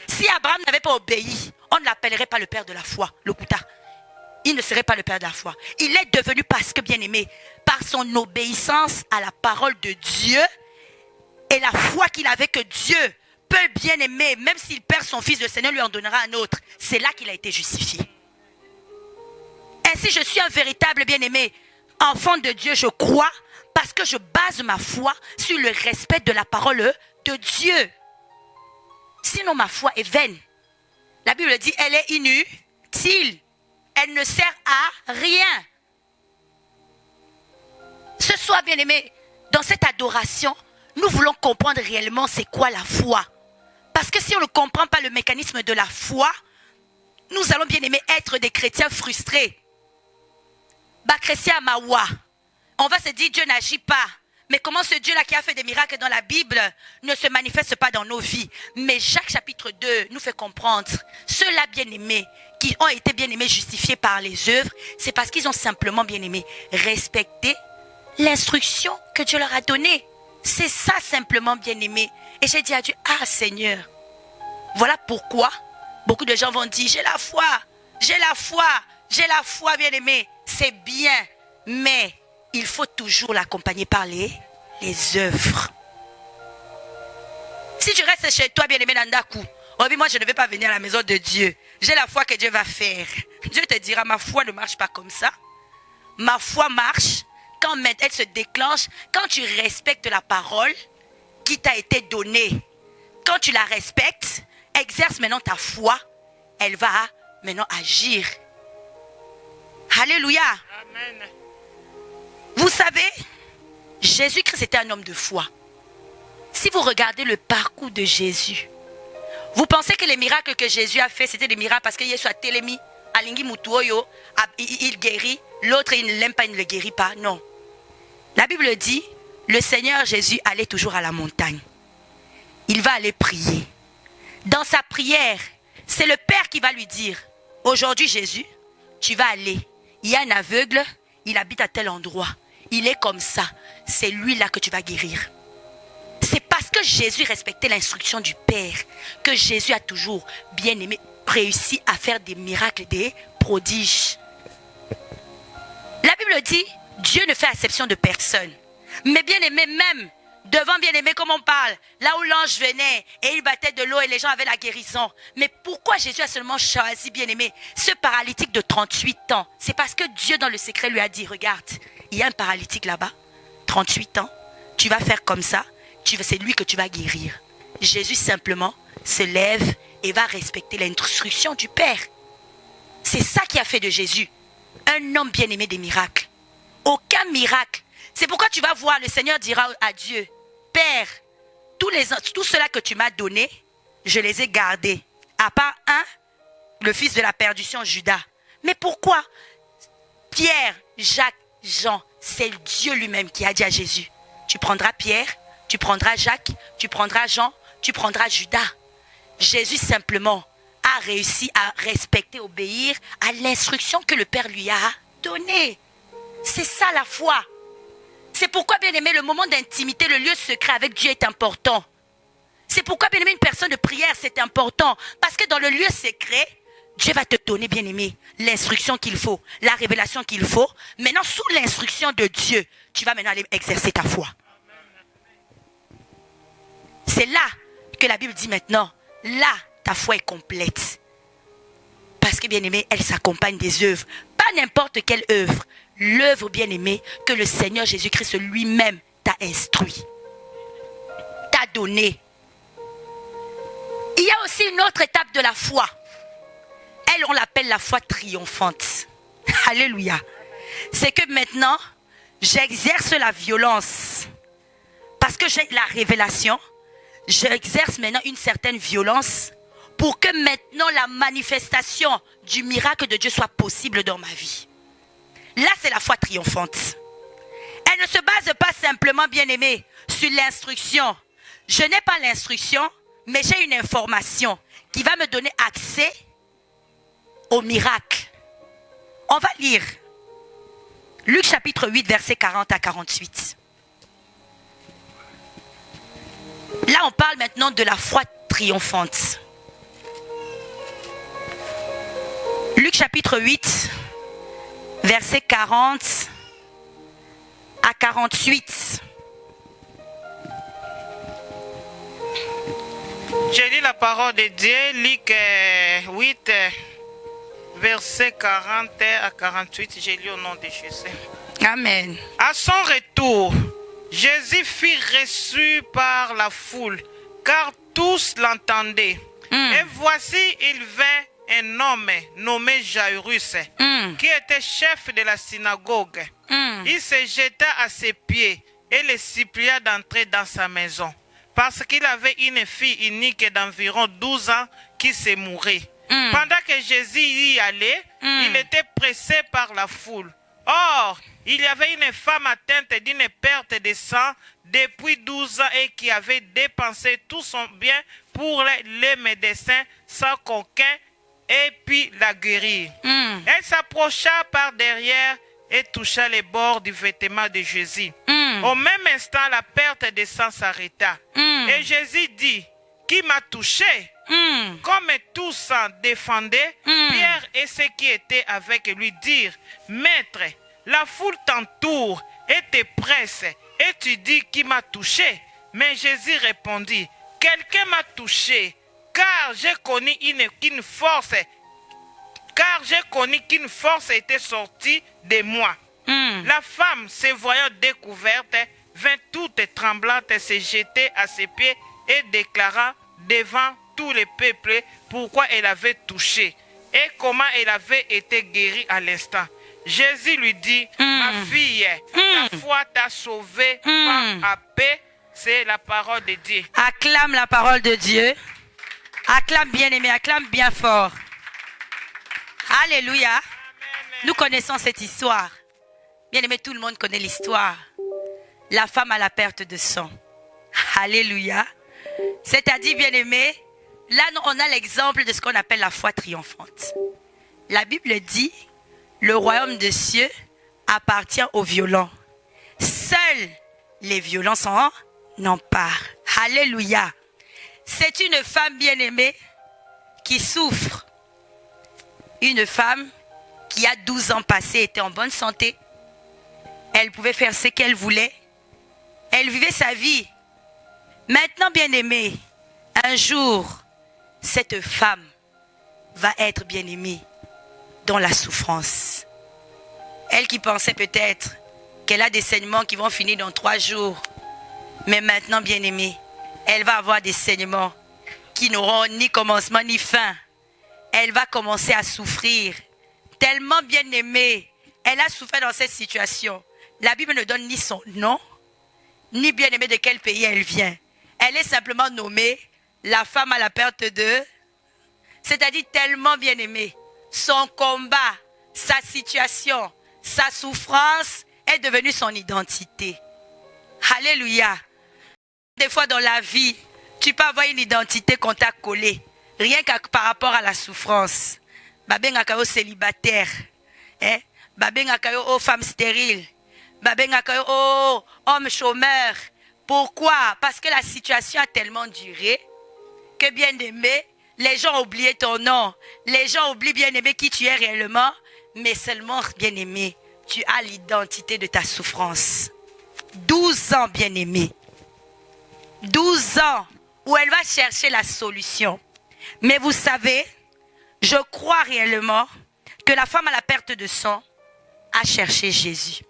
Si Abraham n'avait pas obéi, on ne l'appellerait pas le père de la foi, le Kouta. Il ne serait pas le père de la foi. Il est devenu parce que, bien-aimé, par son obéissance à la parole de Dieu et la foi qu'il avait que Dieu peut bien aimer, même s'il perd son fils, le Seigneur lui en donnera un autre. C'est là qu'il a été justifié. Ainsi, je suis un véritable bien-aimé, enfant de Dieu, je crois, parce que je base ma foi sur le respect de la parole de Dieu. Sinon, ma foi est vaine. La Bible dit, elle est inutile. Elle ne sert à rien. Ce soir, bien-aimé, dans cette adoration, nous voulons comprendre réellement c'est quoi la foi. Parce que si on ne comprend pas le mécanisme de la foi, nous allons, bien-aimé, être des chrétiens frustrés. Chrétien Mawa, on va se dire Dieu n'agit pas. Mais comment ce Dieu-là qui a fait des miracles dans la Bible ne se manifeste pas dans nos vies? Mais Jacques chapitre 2 nous fait comprendre, ceux-là bien-aimés, qui ont été bien-aimés justifiés par les œuvres, c'est parce qu'ils ont simplement bien-aimé respecté l'instruction que Dieu leur a donnée. C'est ça simplement bien-aimé. Et j'ai dit à Dieu, ah Seigneur, voilà pourquoi beaucoup de gens vont dire, j'ai la foi, bien-aimé. C'est bien, mais il faut toujours l'accompagner par les œuvres. Si tu restes chez toi, bien-aimé Nandakou, oh oui, moi je ne vais pas venir à la maison de Dieu. J'ai la foi que Dieu va faire. Dieu te dira, ma foi ne marche pas comme ça. Ma foi marche quand elle se déclenche, quand tu respectes la parole qui t'a été donnée. Quand tu la respectes, exerce maintenant ta foi, elle va maintenant agir. Alléluia. Amen. Vous savez, Jésus-Christ était un homme de foi. Si vous regardez le parcours de Jésus, vous pensez que les miracles que Jésus a fait, c'était des miracles parce que Jésus a télémi, alingi mutuoyo, il guérit, l'autre il ne l'aime pas, il ne le guérit pas. Non. La Bible dit, le Seigneur Jésus allait toujours à la montagne. Il va aller prier. Dans sa prière, c'est le Père qui va lui dire, aujourd'hui Jésus, tu vas aller. Il y a un aveugle, il habite à tel endroit. Il est comme ça. C'est lui là que tu vas guérir. C'est parce que Jésus respectait l'instruction du Père que Jésus a toujours, bien aimé, réussi à faire des miracles, des prodiges. La Bible dit, Dieu ne fait exception de personne. Mais bien aimé, même devant bien aimé comme on parle, là où l'ange venait et il battait de l'eau et les gens avaient la guérison. Mais pourquoi Jésus a seulement choisi, bien aimé, ce paralytique de 38 ans? C'est parce que Dieu dans le secret lui a dit, regarde, il y a un paralytique là-bas, 38 ans, tu vas faire comme ça, c'est lui que tu vas guérir. Jésus simplement se lève et va respecter l'instruction du Père. C'est ça qui a fait de Jésus un homme bien aimé des miracles. Aucun miracle. C'est pourquoi tu vas voir, le Seigneur dira à Dieu, Père, tout cela que tu m'as donné, je les ai gardés. À part un, le fils de la perdition, Judas. Mais pourquoi? Pierre, Jacques, Jean, c'est Dieu lui-même qui a dit à Jésus, tu prendras Pierre, tu prendras Jacques, tu prendras Jean, tu prendras Judas. Jésus simplement a réussi à respecter, obéir à l'instruction que le Père lui a donnée. C'est ça la foi. C'est pourquoi, bien aimé, le moment d'intimité, le lieu secret avec Dieu est important. C'est pourquoi, bien aimé, une personne de prière, c'est important. Parce que dans le lieu secret, Dieu va te donner, bien-aimé, l'instruction qu'il faut, la révélation qu'il faut. Maintenant, sous l'instruction de Dieu, tu vas maintenant aller exercer ta foi. C'est là que la Bible dit maintenant, là, ta foi est complète. Parce que, bien-aimé, elle s'accompagne des œuvres. Pas n'importe quelle œuvre. L'œuvre, bien-aimé, que le Seigneur Jésus-Christ lui-même t'a instruit, t'a donné. Il y a aussi une autre étape de la foi. Elle, on l'appelle la foi triomphante. Alléluia. C'est que maintenant, j'exerce la violence. Parce que j'ai la révélation, j'exerce maintenant une certaine violence pour que maintenant la manifestation du miracle de Dieu soit possible dans ma vie. Là, c'est la foi triomphante. Elle ne se base pas simplement, bien-aimé, sur l'instruction. Je n'ai pas l'instruction, mais j'ai une information qui va me donner accès au miracle. On va lire Luc chapitre 8, versets 40 à 48. Là, on parle maintenant de la foi triomphante. Luc chapitre 8, versets 40 à 48. J'ai lu la parole de Dieu, Luc 8, versets 40 à 48. J'ai lu au nom de Jésus. Amen. À son retour, Jésus fut reçu par la foule, car tous l'entendaient. Et voici, il vint un homme nommé Jairus, qui était chef de la synagogue. Il se jeta à ses pieds et le supplia d'entrer dans sa maison, parce qu'il avait une fille unique d'environ 12 ans qui se mourait. Pendant que Jésus y allait, il était pressé par la foule. Or, il y avait une femme atteinte d'une perte de sang depuis 12 ans et qui avait dépensé tout son bien pour les médecins sans qu'aucun ait pu la guérir. Elle s'approcha par derrière et toucha les bords du vêtement de Jésus. Au même instant, la perte de sang s'arrêta. Et Jésus dit, qui m'a touché? Comme tous s'en défendaient, Pierre et ceux qui étaient avec lui dirent, Maître, la foule t'entoure et te presse, et tu dis qui m'a touché? Mais Jésus répondit, quelqu'un m'a touché, car j'ai connu qu'une force était sortie de moi. La femme, se voyant découverte, vint toute tremblante se jeter à ses pieds et déclara devant tout le peuple pourquoi elle avait touché et comment elle avait été guérie à l'instant. Jésus lui dit, ma fille, ta foi t'a sauvée, va à paix. C'est la parole de Dieu. Acclame la parole de Dieu. Acclame bien aimé, acclame bien fort. Alléluia. Amen. Nous connaissons cette histoire. Bien aimé, tout le monde connaît l'histoire. La femme à la perte de sang. Alléluia. C'est-à-dire, bien aimé, là on a l'exemple de ce qu'on appelle la foi triomphante. La Bible dit, le royaume des cieux appartient aux violents. Seuls les violents s'en emparent. Alléluia. C'est une femme bien aimée qui souffre. Une femme qui a 12 ans passés était en bonne santé. Elle pouvait faire ce qu'elle voulait. Elle vivait sa vie. Maintenant, bien aimée, un jour, cette femme va être bien aimée dans la souffrance. Elle qui pensait peut-être qu'elle a des saignements qui vont finir dans 3 jours. Mais maintenant, bien aimée, elle va avoir des saignements qui n'auront ni commencement ni fin. Elle va commencer à souffrir. Tellement bien aimée, elle a souffert dans cette situation. La Bible ne donne ni son nom, ni bien aimée de quel pays elle vient. Elle est simplement nommée la femme à la perte de... C'est-à-dire tellement bien aimée. Son combat, sa situation, sa souffrance est devenue son identité. Alléluia. Des fois dans la vie, tu peux avoir une identité qu'on t'a collée. Rien que par rapport à la souffrance. Babengakayo célibataire. Babengakayo femme stérile. Babengakayo homme chômeur. Pourquoi? Parce que la situation a tellement duré que bien aimé, Les gens ont oublié ton nom. Les gens oublient, bien-aimé, qui tu es réellement. Mais seulement, bien-aimé, tu as l'identité de ta souffrance. 12 ans, bien-aimé. 12 ans où elle va chercher la solution. Mais vous savez, je crois réellement que la femme à la perte de sang a cherché Jésus.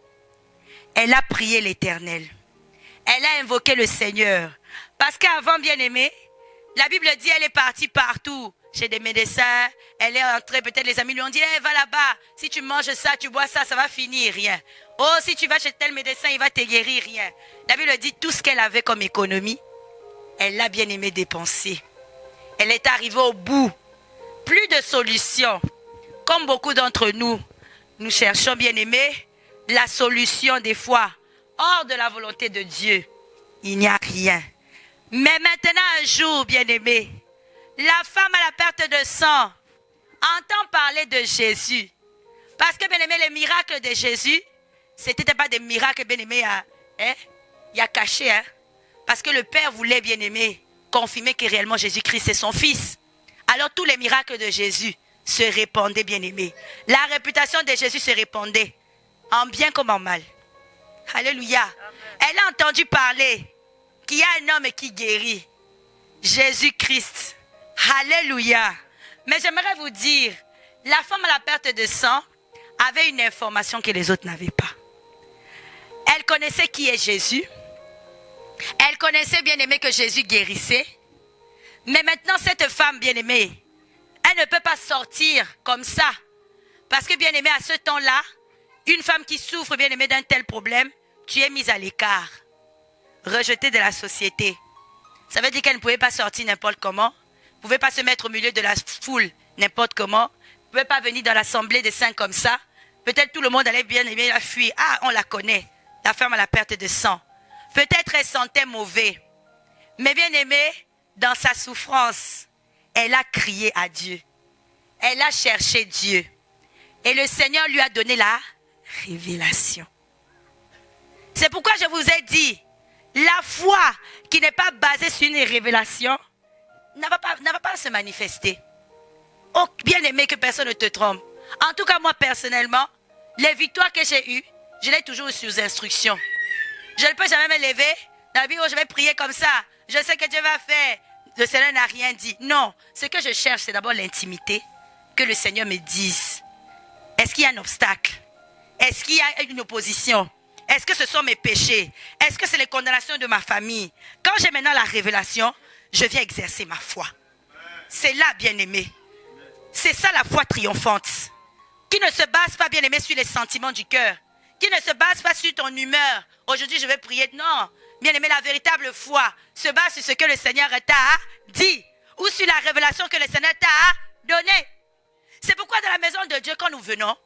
Elle a prié l'Éternel. Elle a invoqué le Seigneur. Parce qu'avant, bien-aimé, la Bible dit elle est partie partout. Chez des médecins, elle est entrée, peut-être les amis lui ont dit, hey, va là-bas, si tu manges ça, tu bois ça, ça va finir, rien. Oh, si tu vas chez tel médecin, il va te guérir, rien. La Bible dit tout ce qu'elle avait comme économie, elle l'a bien aimé dépenser. Elle est arrivée au bout. Plus de solution. Comme beaucoup d'entre nous, nous cherchons bien aimé la solution des fois hors de la volonté de Dieu. Il n'y a rien. Mais maintenant un jour, bien aimé, la femme à la perte de sang entend parler de Jésus. Parce que bien aimé, les miracles de Jésus, ce n'étaient pas des miracles bien aimé, il y a caché, hein. Parce que le Père voulait, bien aimé, confirmer que réellement Jésus-Christ c'est son Fils. Alors tous les miracles de Jésus se répandaient, bien aimé. La réputation de Jésus se répandait, en bien comme en mal. Alléluia. Amen. Elle a entendu parler qu'il y a un homme qui guérit. Jésus-Christ. Alléluia. Mais j'aimerais vous dire, la femme à la perte de sang avait une information que les autres n'avaient pas. Elle connaissait qui est Jésus. Elle connaissait bien aimé que Jésus guérissait. Mais maintenant cette femme bien aimée, elle ne peut pas sortir comme ça. Parce que bien aimé à ce temps-là, une femme qui souffre bien aimé d'un tel problème, tu es mise à l'écart. Rejetée de la société. Ça veut dire qu'elle ne pouvait pas sortir n'importe comment. Ne pouvait pas se mettre au milieu de la foule n'importe comment. Ne pouvait pas venir dans l'assemblée des saints comme ça. Peut-être tout le monde allait bien aimer la fuir. Ah, on la connaît. La femme à la perte de sang. Peut-être elle sentait mauvais. Mais bien aimée, dans sa souffrance, elle a crié à Dieu. Elle a cherché Dieu. Et le Seigneur lui a donné la révélation. C'est pourquoi je vous ai dit, la foi qui n'est pas basée sur une révélation ne va pas se manifester. Oh, bien aimé, que personne ne te trompe. En tout cas, moi personnellement, les victoires que j'ai eues, je l'ai toujours sous instruction. Je ne peux jamais me lever dans la Bible où je vais prier comme ça. Je sais que Dieu va faire. Le Seigneur n'a rien dit. Non, ce que je cherche, c'est d'abord l'intimité. Que le Seigneur me dise. Est-ce qu'il y a un obstacle? Est-ce qu'il y a une opposition? Est-ce que ce sont mes péchés? Est-ce que c'est les condamnations de ma famille? Quand j'ai maintenant la révélation, je viens exercer ma foi. C'est là, bien-aimé. C'est ça la foi triomphante. Qui ne se base pas, bien-aimé, sur les sentiments du cœur. Qui ne se base pas sur ton humeur. Aujourd'hui, je vais prier. Non. Bien-aimé, la véritable foi se base sur ce que le Seigneur t'a dit. Ou sur la révélation que le Seigneur t'a donnée. C'est pourquoi dans la maison de Dieu, quand nous venons,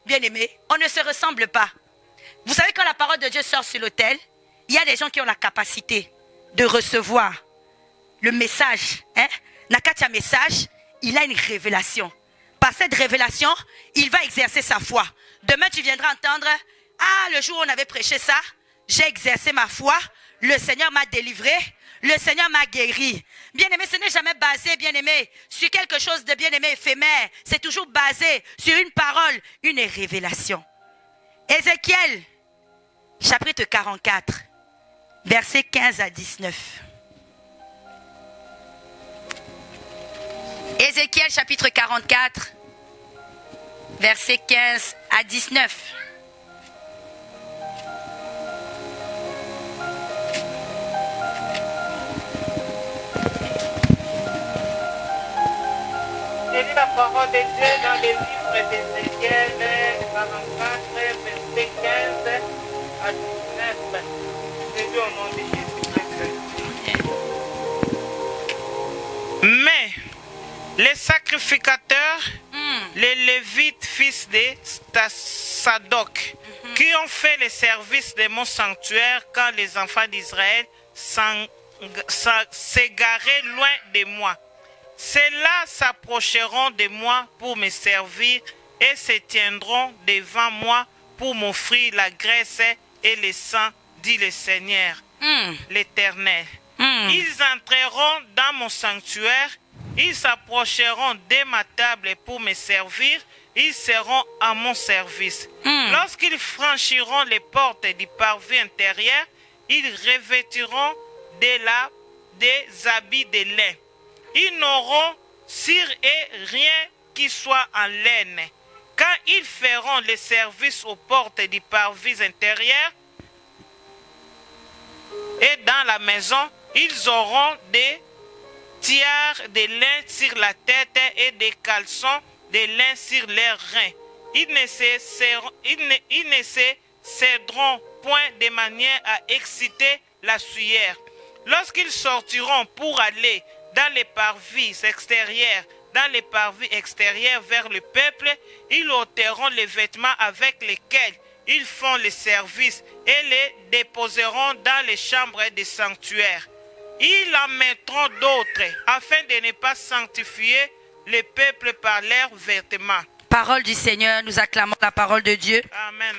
bien-aimé, on ne se ressemble pas. Vous savez, quand la parole de Dieu sort sur l'autel, il y a des gens qui ont la capacité de recevoir le message. Nakatia message, il a une révélation. Par cette révélation, il va exercer sa foi. Demain, tu viendras entendre, ah, le jour où on avait prêché ça, j'ai exercé ma foi, le Seigneur m'a délivré, le Seigneur m'a guéri. Bien-aimé, ce n'est jamais basé, bien-aimé, sur quelque chose de bien-aimé éphémère. C'est toujours basé sur une parole, une révélation. Ézéchiel, chapitre 44, versets 15 à 19. Ézéchiel, chapitre 44, versets 15 à 19. J'ai lu la parole de Dieu dans le livre d'Ézéchiel 44, verset 15 à 19. J'ai lu au nom de Jésus-Christ. Mais les sacrificateurs, les Lévites, fils de Sadoc, qui ont fait le service de mon sanctuaire quand les enfants d'Israël s'égaraient loin de moi. Ceux-là s'approcheront de moi pour me servir et se tiendront devant moi pour m'offrir la graisse et le sang, dit le Seigneur, l'Éternel. Ils entreront dans mon sanctuaire Ils s'approcheront de ma table pour me servir. Ils seront à mon service. Lorsqu'ils franchiront les portes du parvis intérieur, ils revêtiront des habits de lin. Ils n'auront cire et rien qui soit en laine. Quand ils feront le service aux portes du parvis intérieur et dans la maison, ils auront des tiares de lin sur la tête et des caleçons de lin sur leurs reins. Ils ne se céderont point de manière à exciter la sueur. Lorsqu'ils sortiront pour aller dans les parvis extérieurs, vers le peuple, ils ôteront les vêtements avec lesquels ils font le service et les déposeront dans les chambres des sanctuaires. Ils en mettront d'autres afin de ne pas sanctifier le peuple par leurs vêtements. Parole du Seigneur, nous acclamons la parole de Dieu. Amen.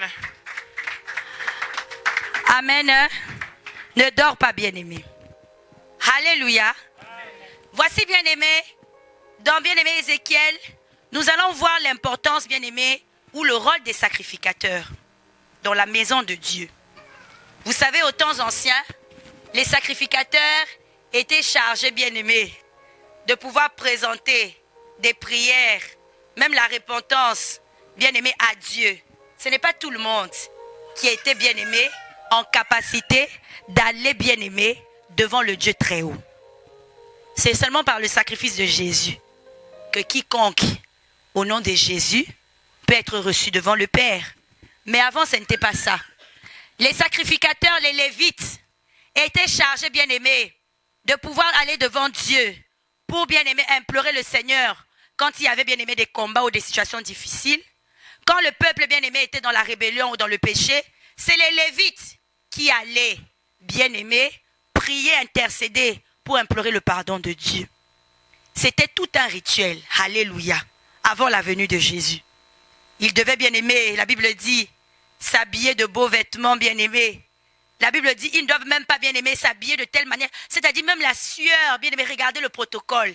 Amen. Ne dors pas, bien-aimé. Alléluia. Voici, bien-aimé, dans bien-aimé Ézéchiel, nous allons voir l'importance, bien-aimé, ou le rôle des sacrificateurs dans la maison de Dieu. Vous savez, aux temps anciens, les sacrificateurs étaient chargés, bien-aimés, de pouvoir présenter des prières, même la repentance, bien-aimé, à Dieu. Ce n'est pas tout le monde qui était, bien-aimé, en capacité d'aller, bien-aimé, devant le Dieu très haut. C'est seulement par le sacrifice de Jésus que quiconque, au nom de Jésus, peut être reçu devant le Père. Mais avant, ce n'était pas ça. Les sacrificateurs, les Lévites, étaient chargés, bien-aimés, de pouvoir aller devant Dieu pour, bien-aimés, implorer le Seigneur quand il y avait, bien-aimés, des combats ou des situations difficiles. Quand le peuple, bien-aimé, était dans la rébellion ou dans le péché, c'est les Lévites qui allaient, bien-aimés, prier, intercéder pour implorer le pardon de Dieu. C'était tout un rituel, alléluia, avant la venue de Jésus. Ils devaient, bien-aimés, la Bible dit, s'habiller de beaux vêtements, bien-aimés. La Bible dit, ils ne doivent même pas, bien-aimés, s'habiller de telle manière. C'est-à-dire même la sueur, bien-aimés, regardez le protocole.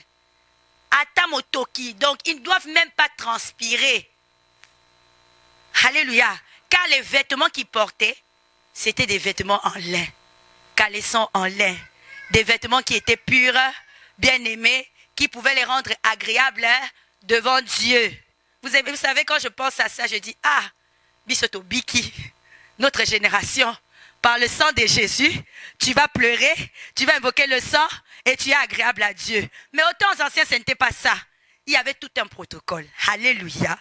Atamotoki, donc ils ne doivent même pas transpirer. Alléluia. Car les vêtements qu'ils portaient, c'était des vêtements en lin. Caleçons en lin. Des vêtements qui étaient purs, bien-aimés, qui pouvaient les rendre agréables devant Dieu. Vous savez, quand je pense à ça, je dis, ah, Bisoto Biki, notre génération, par le sang de Jésus, tu vas pleurer, tu vas invoquer le sang et tu es agréable à Dieu. Mais aux temps anciens, ce n'était pas ça. Il y avait tout un protocole. Alléluia.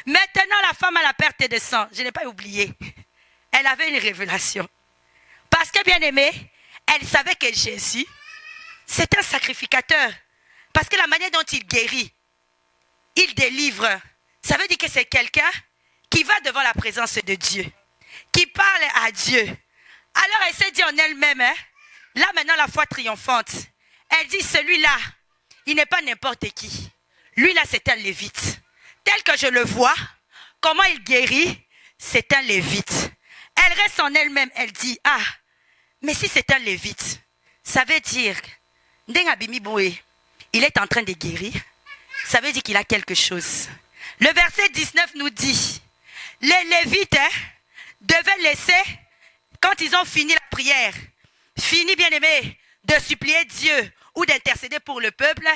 Maintenant, la femme à la perte de sang, je n'ai pas oublié, elle avait une révélation. Parce que, bien aimé, elle savait que Jésus, c'est un sacrificateur. Parce que la manière dont il guérit, il délivre, ça veut dire que c'est quelqu'un qui va devant la présence de Dieu, qui parle à Dieu. Alors elle s'est dit en elle-même, là maintenant la foi triomphante, elle dit celui-là, il n'est pas n'importe qui. Lui là c'est un lévite. Tel que je le vois, comment il guérit, c'est un lévite. Elle reste en elle-même, elle dit, ah, mais si c'est un lévite, ça veut dire, il est en train de guérir, ça veut dire qu'il a quelque chose. Le verset 19 nous dit, les lévites devaient laisser, quand ils ont fini la prière, fini bien aimé, de supplier Dieu ou d'intercéder pour le peuple,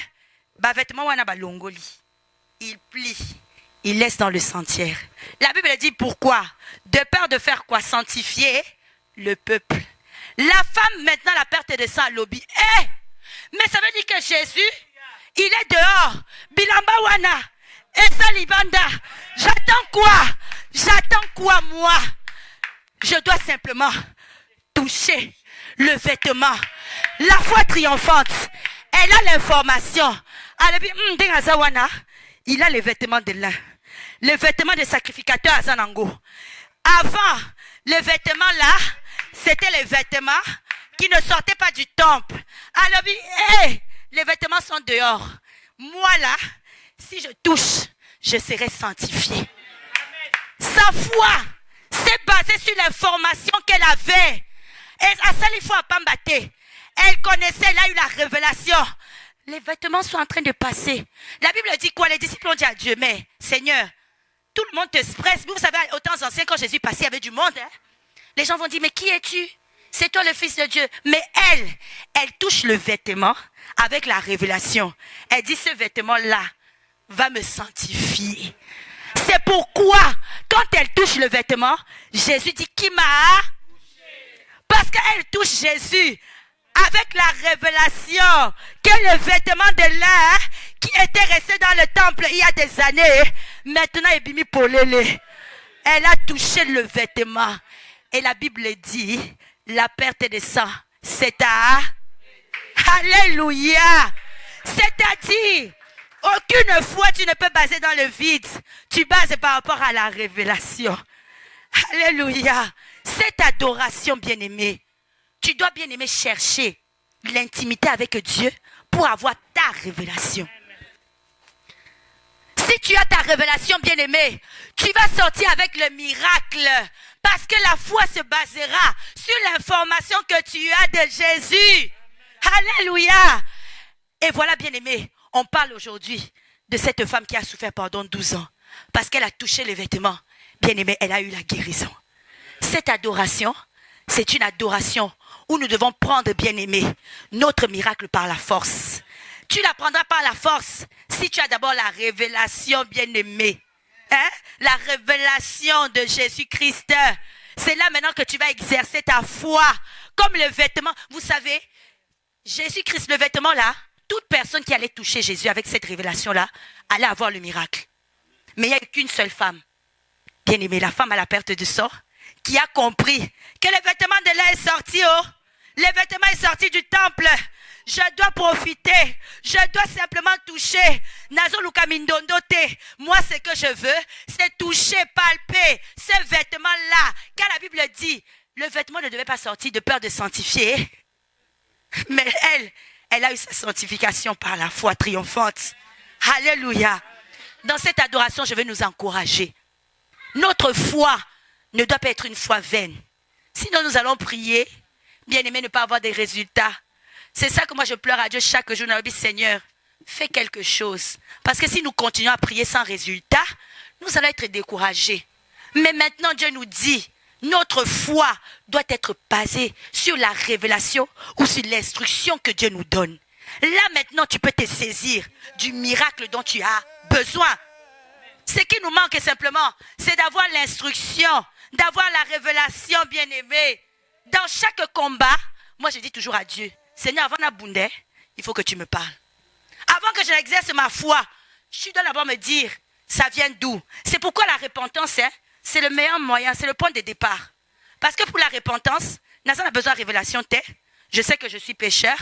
il plie, il laisse dans le sentier. La Bible dit pourquoi? De peur de faire quoi? Sanctifier le peuple. La femme maintenant la perte de sang à l'obi. Mais ça veut dire que Jésus, il est dehors. Bilamba wana. Esa libanda. J'attends quoi? J'attends quoi moi? Je dois simplement toucher le vêtement. La foi triomphante. Elle a l'information. Il a les vêtements de lin. Les vêtements des sacrificateurs à Zanango. Avant, les vêtements là, c'était les vêtements qui ne sortaient pas du temple. Alors, les vêtements sont dehors. Moi là, si je touche, je serai sanctifié. Sa foi s'est basée sur l'information qu'elle avait. Et à ça, il faut pas m'battre. Elle connaissait, elle a eu la révélation. les vêtements sont en train de passer. La Bible dit quoi? Les disciples ont dit à Dieu, mais Seigneur, tout le monde te presse. Vous savez, aux temps anciens, quand Jésus passait, il y avait du monde. Hein? Les gens vont dire, mais qui es-tu? C'est toi le Fils de Dieu. Mais elle touche le vêtement avec la révélation. Elle dit, ce vêtement-là va me sanctifier. C'est pourquoi, quand elle touche le vêtement, Jésus dit, qui m'a? Parce qu'elle touche Jésus avec la révélation que le vêtement de l'air qui était resté dans le temple il y a des années, maintenant est bimi polélé. Elle a touché le vêtement. Et la Bible dit, la perte de sang, c'est à... Alléluia. C'est-à-dire, aucune foi tu ne peux baser dans le vide. Tu bases par rapport à la révélation. Alléluia. Cette adoration, bien-aimée, tu dois, bien-aimé, chercher l'intimité avec Dieu pour avoir ta révélation. Si tu as ta révélation, bien-aimé, tu vas sortir avec le miracle. Parce que la foi se basera sur l'information que tu as de Jésus. Alléluia. Et voilà, bien-aimé, on parle aujourd'hui de cette femme qui a souffert pendant 12 ans. Parce qu'elle a touché les vêtements. Bien-aimé, elle a eu la guérison. Cette adoration, c'est une adoration où nous devons prendre, bien-aimé, notre miracle par la force. Tu la prendras par la force si tu as d'abord la révélation, bien-aimé. Hein? La révélation de Jésus-Christ. C'est là maintenant que tu vas exercer ta foi. Comme le vêtement. Vous savez, Jésus-Christ, le vêtement là, toute personne qui allait toucher Jésus avec cette révélation-là, allait avoir le miracle. Mais il n'y a qu'une seule femme. Bien-aimée, la femme à la perte de sang, qui a compris que le vêtement de l'air est sorti. Oh, le vêtement est sorti du temple. Je dois profiter. Je dois simplement toucher. Nazo Luka Mindondote. Moi, ce que je veux, c'est toucher, palper ce vêtement-là. Car la Bible dit, le vêtement ne devait pas sortir de peur de sanctifier. Mais elle a eu sa sanctification par la foi triomphante. Alléluia. Dans cette adoration, je vais nous encourager. Notre foi ne doit pas être une foi vaine. Sinon, nous allons prier, bien-aimé, ne pas avoir des résultats. C'est ça que moi je pleure à Dieu chaque jour. Je dis, Seigneur, fais quelque chose. Parce que si nous continuons à prier sans résultat, nous allons être découragés. Mais maintenant, Dieu nous dit, notre foi doit être basée sur la révélation ou sur l'instruction que Dieu nous donne. Là maintenant, tu peux te saisir du miracle dont tu as besoin. Ce qui nous manque simplement, c'est d'avoir l'instruction, d'avoir la révélation, bien-aimée. Dans chaque combat, moi je dis toujours à Dieu, Seigneur, avant d'abonder, il faut que tu me parles. Avant que je n'exerce ma foi, tu dois d'abord me dire, ça vient d'où? C'est pourquoi la repentance, c'est le meilleur moyen, c'est le point de départ. Parce que pour la repentance, Nathan a besoin de révélation. Je sais que je suis pécheur,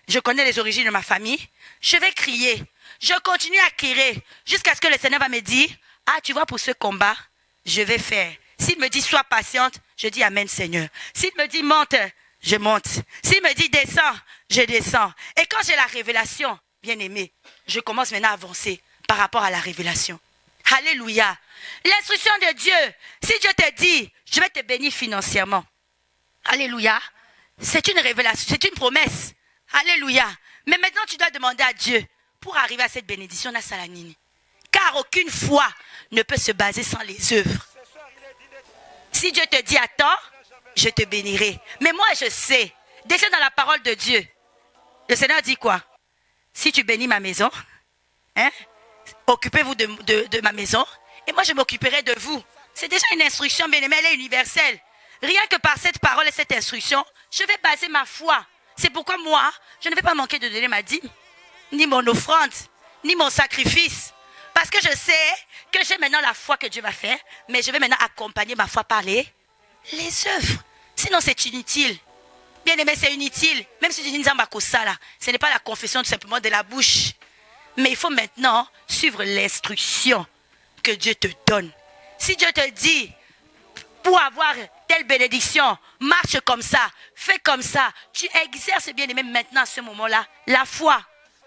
je connais les origines de ma famille, je vais crier, je continue à crier, jusqu'à ce que le Seigneur va me dire, ah tu vois pour ce combat, je vais faire. S'il me dit sois patiente, je dis amen Seigneur. S'il me dit monte, je monte. S'il me dit descends, je descends. Et quand j'ai la révélation, bien aimé, je commence maintenant à avancer par rapport à la révélation. Alléluia. L'instruction de Dieu, si Dieu te dit, je vais te bénir financièrement. Alléluia. C'est une révélation, c'est une promesse. Alléluia. Mais maintenant tu dois demander à Dieu pour arriver à cette bénédiction na salanini. Car aucune foi ne peut se baser sans les œuvres. Si Dieu te dit attends, je te bénirai. Mais moi je sais, déjà dans la parole de Dieu, le Seigneur dit quoi? Si tu bénis ma maison, occupez-vous de ma maison, et moi je m'occuperai de vous. C'est déjà une instruction, bien-aimée, elle est universelle. Rien que par cette parole et cette instruction, je vais baser ma foi. C'est pourquoi moi, je ne vais pas manquer de donner ma dîme, ni mon offrande, ni mon sacrifice. Parce que je sais que j'ai maintenant la foi que Dieu va faire, mais je vais maintenant accompagner ma foi par les œuvres. Sinon c'est inutile. Bien aimé, c'est inutile. Même si tu dis Nzamba Kosala, ce n'est pas la confession tout simplement de la bouche. Mais il faut maintenant suivre l'instruction que Dieu te donne. Si Dieu te dit, pour avoir telle bénédiction, marche comme ça, fais comme ça, tu exerces bien aimé maintenant à ce moment-là la foi.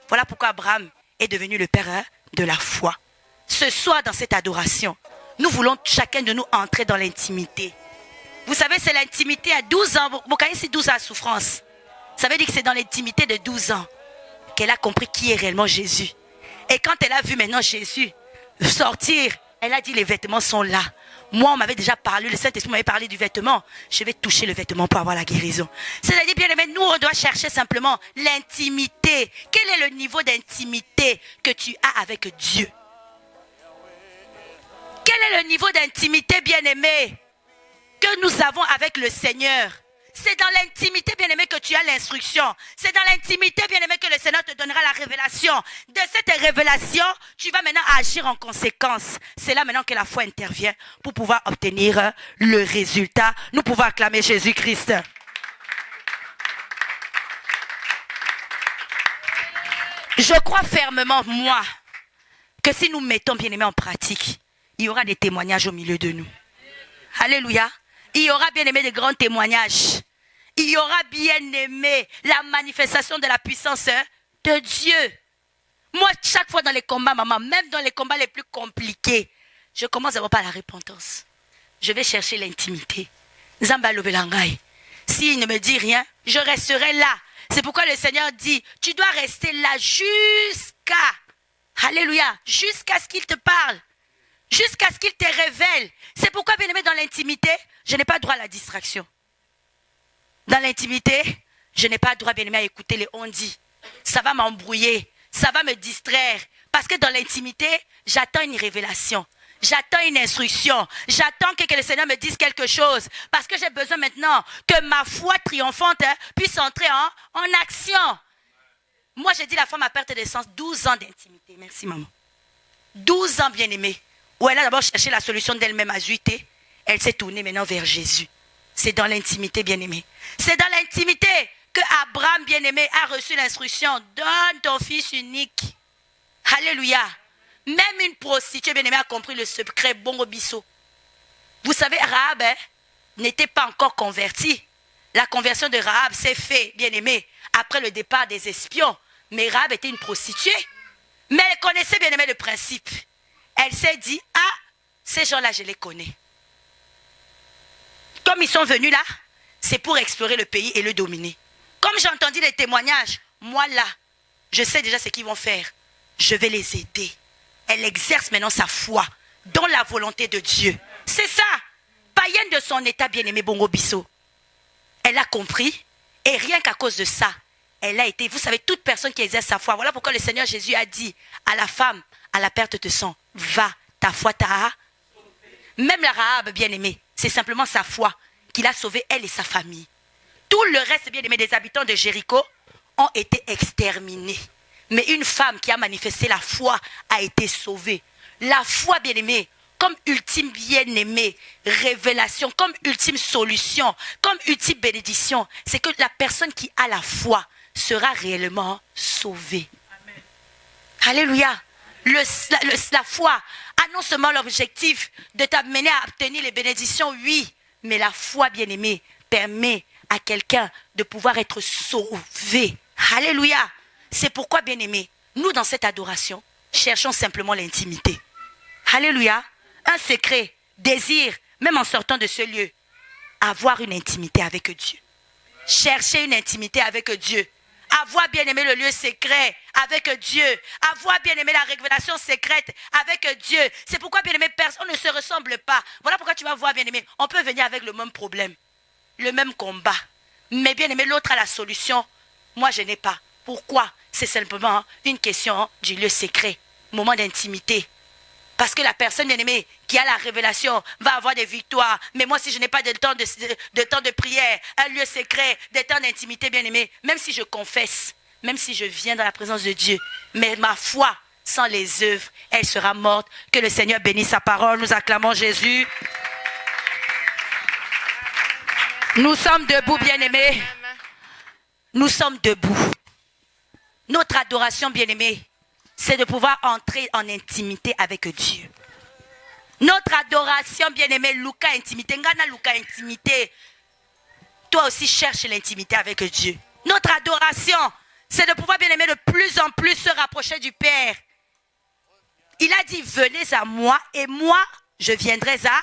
Voilà pourquoi Abraham est devenu le père de la foi. Ce soir dans cette adoration, nous voulons chacun de nous entrer dans l'intimité. Vous savez, c'est l'intimité à 12 ans. Vous connaissez 12 ans à souffrance. Ça veut dire que c'est dans l'intimité de 12 ans qu'elle a compris qui est réellement Jésus. Et quand elle a vu maintenant Jésus sortir, elle a dit les vêtements sont là. Moi, on m'avait déjà parlé, le Saint-Esprit m'avait parlé du vêtement. Je vais toucher le vêtement pour avoir la guérison. C'est-à-dire, bien aimé, nous, on doit chercher simplement l'intimité. Quel est le niveau d'intimité que tu as avec Dieu? Quel est le niveau d'intimité, bien aimé, que nous avons avec le Seigneur? C'est dans l'intimité, bien-aimé, que tu as l'instruction. C'est dans l'intimité, bien-aimé, que le Seigneur te donnera la révélation. De cette révélation, tu vas maintenant agir en conséquence. C'est là maintenant que la foi intervient pour pouvoir obtenir le résultat. Nous pouvons acclamer Jésus-Christ. Je crois fermement, moi, que si nous mettons, bien-aimé, en pratique, il y aura des témoignages au milieu de nous. Alléluia. Il y aura, bien aimé, des grands témoignages. Il y aura, bien aimé, la manifestation de la puissance de Dieu. Moi, chaque fois dans les combats, maman, même dans les combats les plus compliqués, je commence d'abord par la repentance. Je vais chercher l'intimité. Zamba Lobelangai. S'il ne me dit rien, je resterai là. C'est pourquoi le Seigneur dit, tu dois rester là jusqu'à, alléluia, jusqu'à ce qu'il te parle. Jusqu'à ce qu'il te révèle. C'est pourquoi, bien aimé, dans l'intimité, je n'ai pas droit à la distraction. Dans l'intimité, je n'ai pas droit, bien aimé, à écouter les on-dit. Ça va m'embrouiller, ça va me distraire. Parce que dans l'intimité, j'attends une révélation. J'attends une instruction. J'attends que le Seigneur me dise quelque chose. Parce que j'ai besoin maintenant que ma foi triomphante puisse entrer en action. Moi, j'ai dit la femme à perte de sens, 12 ans d'intimité. Merci, maman. 12 ans, bien aimé. Où elle a d'abord cherché la solution d'elle-même à Zuité. Elle s'est tournée maintenant vers Jésus. C'est dans l'intimité, bien-aimé. C'est dans l'intimité que Abraham, bien-aimé, a reçu l'instruction. Donne ton fils unique. Alléluia. Même une prostituée, bien-aimée, a compris le secret Bongo Bisso. Vous savez, Rahab n'était pas encore convertie. La conversion de Rahab s'est faite, bien-aimé, après le départ des espions. Mais Rahab était une prostituée. Mais elle connaissait, bien-aimé, le principe. Elle s'est dit, ah, ces gens-là, je les connais. Comme ils sont venus là, c'est pour explorer le pays et le dominer. Comme j'ai entendu les témoignages, moi là, je sais déjà ce qu'ils vont faire. Je vais les aider. Elle exerce maintenant sa foi dans la volonté de Dieu. C'est ça. Païenne de son état, bien-aimé Bongo Bisso. Elle a compris et rien qu'à cause de ça, elle a été, vous savez, toute personne qui exerce sa foi. Voilà pourquoi le Seigneur Jésus a dit à la femme, à la perte de sang, va, ta foi t'a. Même la Rahab, bien-aimée, c'est simplement sa foi qui l'a sauvée, elle et sa famille. Tout le reste, bien-aimé, des habitants de Jéricho ont été exterminés. Mais une femme qui a manifesté la foi a été sauvée. La foi, bien-aimée, comme ultime bien-aimée, révélation, comme ultime solution, comme ultime bénédiction, c'est que la personne qui a la foi sera réellement sauvée. Amen. Alléluia. La foi a non seulement l'objectif de t'amener à obtenir les bénédictions, oui, mais la foi, bien-aimée, permet à quelqu'un de pouvoir être sauvé. Alléluia. C'est pourquoi, bien-aimés, nous, dans cette adoration, cherchons simplement l'intimité. Alléluia. Un secret, désir, même en sortant de ce lieu, avoir une intimité avec Dieu. Chercher une intimité avec Dieu. Avoir, bien-aimé, le lieu secret avec Dieu. Avoir, bien-aimé, la révélation secrète avec Dieu. C'est pourquoi, bien-aimé, personne ne se ressemble pas. Voilà pourquoi tu vas voir, bien-aimé, on peut venir avec le même problème, le même combat. Mais, bien-aimé, l'autre a la solution. Moi, je n'ai pas. Pourquoi? C'est simplement une question du lieu secret, moment d'intimité. Parce que la personne, bien-aimée, qui a la révélation va avoir des victoires. Mais moi, si je n'ai pas de temps de prière, un lieu secret, des temps d'intimité, bien-aimé, même si je confesse, même si je viens dans la présence de Dieu, mais ma foi, sans les œuvres, elle sera morte. Que le Seigneur bénisse sa parole. Nous acclamons Jésus. Nous sommes debout, bien-aimés. Nous sommes debout. Notre adoration, bien-aimée, c'est de pouvoir entrer en intimité avec Dieu. Notre adoration, bien-aimée, Luka intimité. Ngana Luka intimité. Toi aussi, cherche l'intimité avec Dieu. Notre adoration, c'est de pouvoir, bien-aimé, de plus en plus se rapprocher du Père. Il a dit, venez à moi et moi, je viendrai à...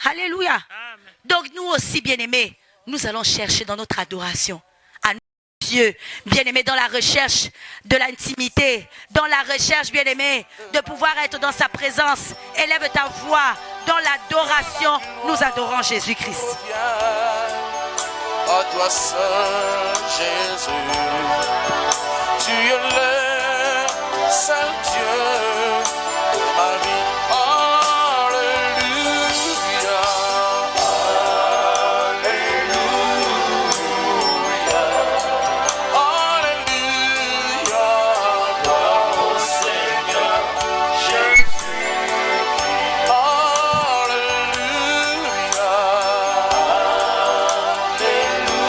Alléluia. Amen. Donc nous aussi, bien-aimés, nous allons chercher dans notre adoration à nous cieux. Bien-aimé, dans la recherche de l'intimité, dans la recherche, bien-aimé, de pouvoir être dans sa présence, élève ta voix dans l'adoration. Nous adorons Jésus-Christ. À toi seul, Jésus, tu es le seul Dieu de ma vie. Alléluia, Alléluia, Alléluia, gloire au Seigneur Jésus. Alléluia. Alléluia.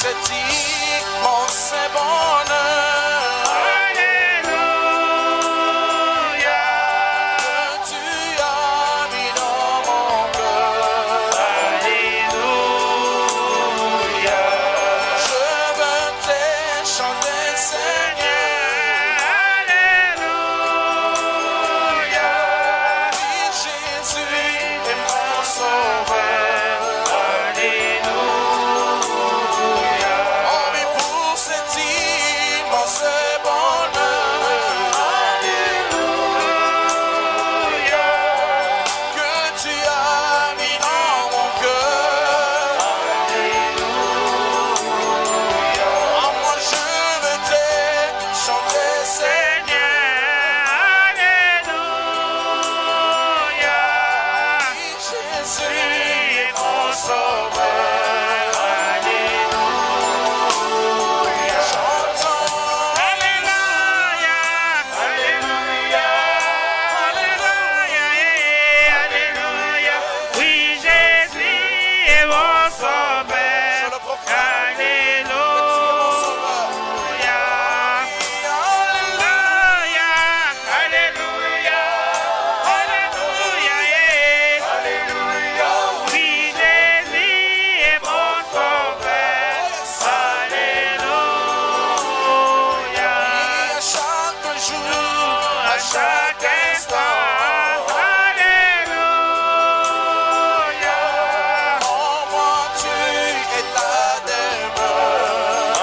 cet immense bonheur Alléluia. que tu as mis dans mon cœur. Alléluia. Je veux te chanter, Seigneur. Alléluia. Oui, Jésus est mon sauveur. Alléluia. Oh, mais pour cet immense bonheur que tu as mis dans mon cœur. Oh, moi je veux te chanter, Seigneur. Alléluia. Oui, Jésus est mon sauveur. Alléluia. Chantons. Alléluia. Alléluia. Alléluia. Alléluia. Oui, Jésus est mon sauveur. Je le proclame. Alléluia. Alléluia. Alléluia. Alléluia. Oui, Jésus est mon sauveur. Alléluia. À chaque jour, À chaque instant. Alléluia. en moi tu es ta demeure.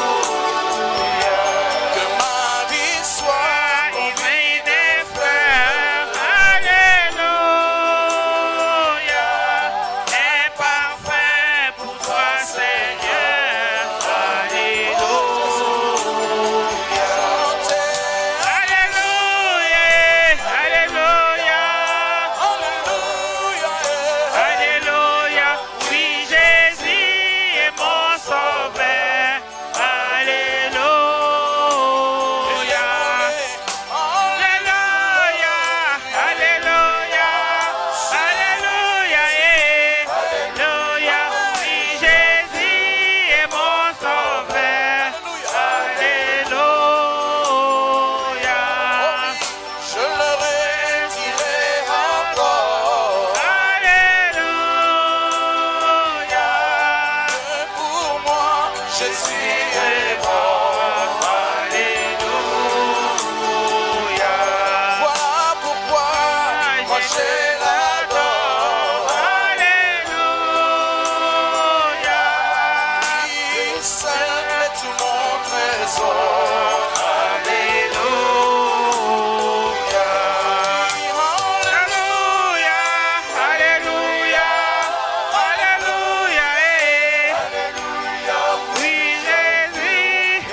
Alléluia. Que ma vie soit Il met des fleurs. Alléluia. Et parfait pour toi, Seigneur. Alléluia. chantée. Alléluia. Alléluia. Alléluia. Alléluia. Oui, Jésus est mon sauveur. Alléluia. Alléluia. Alléluia. Alléluia. Alléluia. Oui, Jésus est mon sauveur. Alléluia. Je le redirai encore. Alléluia. Que pour moi, Jésus est mort. Alléluia. Voilà pourquoi moi je l'adore. Alléluia. Il seul est tout mon trésor. Alléluia. Alléluia. Alléluia. Alléluia. Oui, Jésus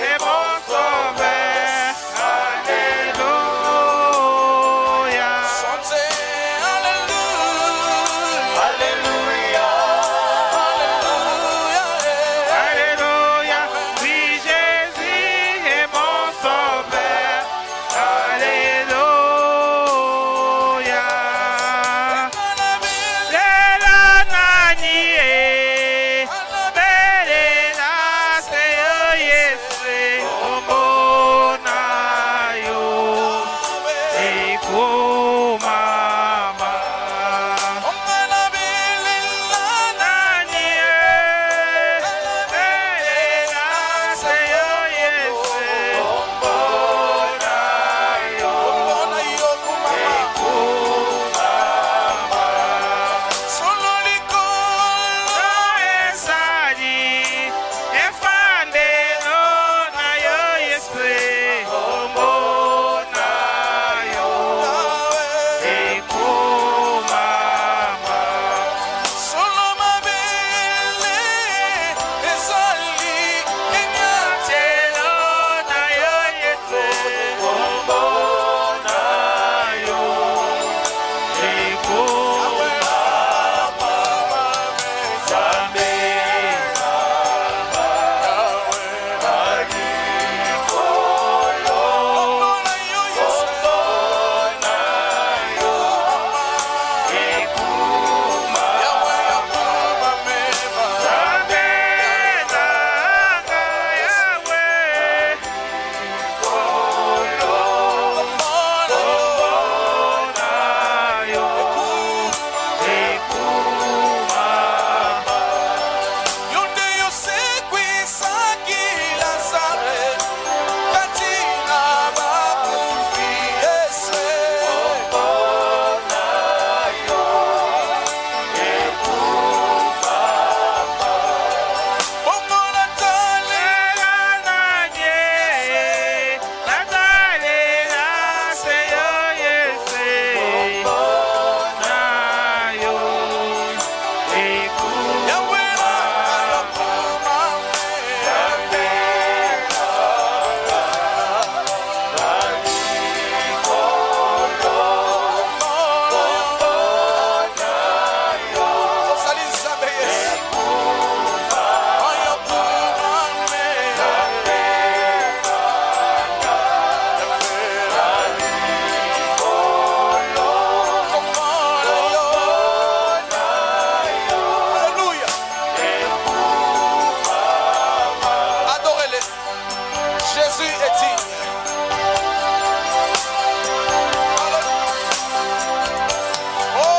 Jésus est digne.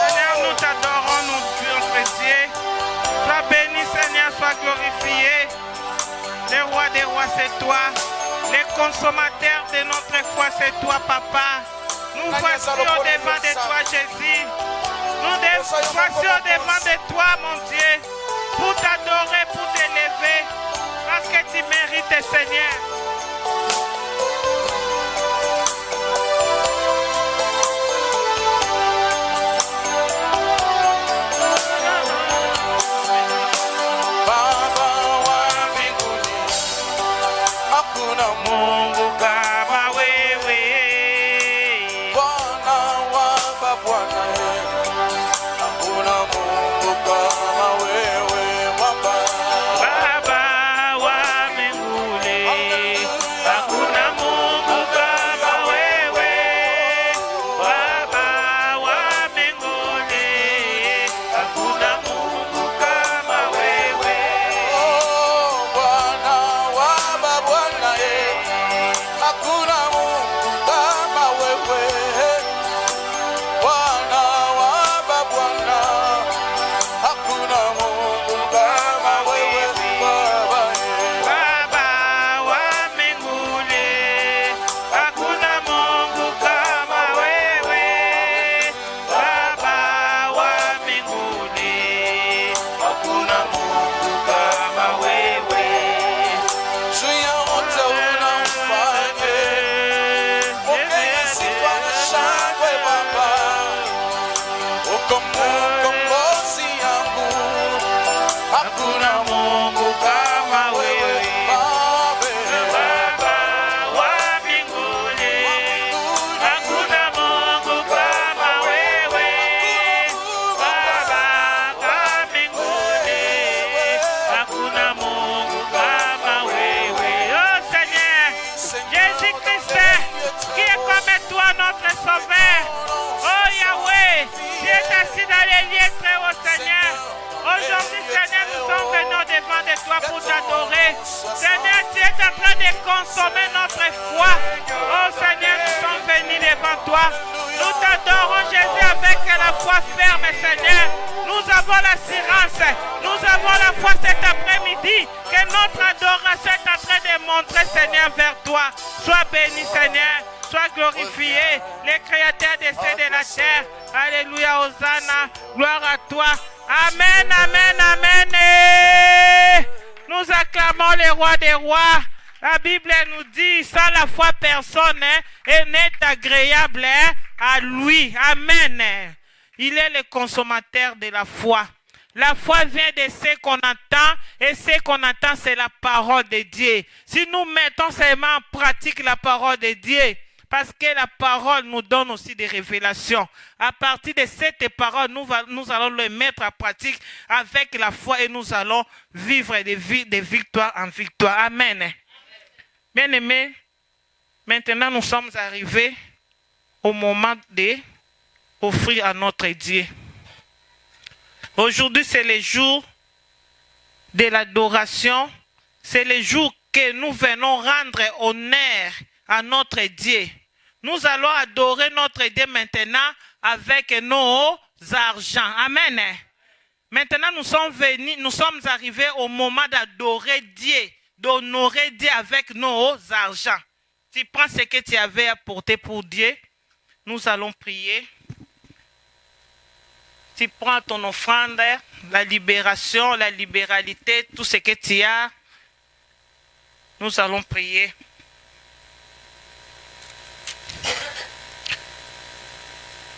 Seigneur, nous t'adorons, notre Dieu. Sois béni, Seigneur, sois glorifié. Le roi des rois, c'est toi. Les consommateurs de notre foi, c'est toi, Papa. Nous voici au devant de toi, Jésus. Nous voici au devant de toi, mon Dieu, pour t'adorer, pour t'élever, parce que tu mérites, Seigneur. Baba wa mbinguni, hakuna Mungu Kama wewe, Bwana wa mabwana, hakuna Mungu kama wewe Baba. Baba wa mbinguni, hakuna Mungu kama wewe. Baba wa mbinguni, hakuna Mungu kama wewe. Oh, Bwana wa mabwana, hakuna Mungu kama wewe. Bwana wa mabwana, hakuna Mungu kama wewe Baba. Baba wa mbinguni, hakuna Mungu kama wewe. Baba wa mbinguni, hakuna Mungu kama wewe. Juu ya wote unamfanya, pokea sifa na shangwe Baba. Uko mkombozi yangu, hakuna Mungu kama wewe Baba. Baba wa mbinguni, hakuna Mungu kama wewe. Baba wa mbinguni, hakuna Mungu kama wewe. Oh Seigneur, Jésus-Christ, qui est comme toi, notre Sauveur. Oh Yahweh, tu es assis dans les lieux très hauts, Seigneur. Aujourd'hui, Seigneur, nous sommes venus devant de toi pour t'adorer. Seigneur, tu es en train de consommer notre foi. Oh Seigneur, nous sommes venus devant toi. Nous t'adorons, Jésus, avec la foi ferme, Seigneur. Nous avons l'assurance, nous avons la foi cet après-midi que notre adoration est en train de montrer, Seigneur, vers toi. Sois béni, Seigneur. Sois glorifié, les créateurs des cieux de la terre. Alléluia, Hosanna, gloire à toi. Amen, amen, amen. Et nous acclamons le roi des rois. La Bible nous dit, sans la foi, personne n'est agréable à lui. Amen. Il est le consommateur de la foi. La foi vient de ce qu'on entend, et ce qu'on entend, c'est la parole de Dieu. Si nous mettons seulement en pratique la parole de Dieu, parce que la parole nous donne aussi des révélations. À partir de cette parole, nous allons le mettre en pratique avec la foi et nous allons vivre de victoire en victoire. Amen. Bien-aimés, maintenant nous sommes arrivés au moment d'offrir à notre Dieu. Aujourd'hui, c'est le jour de l'adoration. C'est le jour que nous venons rendre honneur à notre Dieu. Nous allons adorer notre Dieu maintenant avec nos argents. Amen. Maintenant, nous sommes arrivés au moment d'adorer Dieu, d'honorer Dieu avec nos argents. Tu prends ce que tu avais apporté pour Dieu. Nous allons prier. Tu prends ton offrande, la libération, la libéralité, tout ce que tu as. Nous allons prier.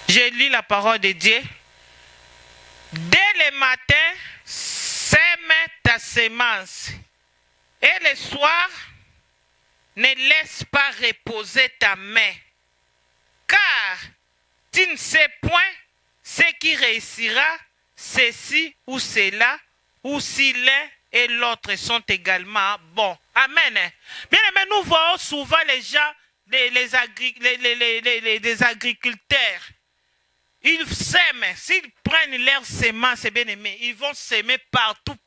Je lis la parole de Dieu. Dès le matin, sème ta semence. Et le soir, ne laisse pas reposer ta main. Car tu ne sais point ce qui réussira, ceci ou cela, ou si l'un et l'autre sont également bons. Amen. Bien aimé, nous voyons souvent les gens, les agriculteurs. Ils sèment, s'ils prennent leurs semences, bien aimé, ils vont s'aimer partout.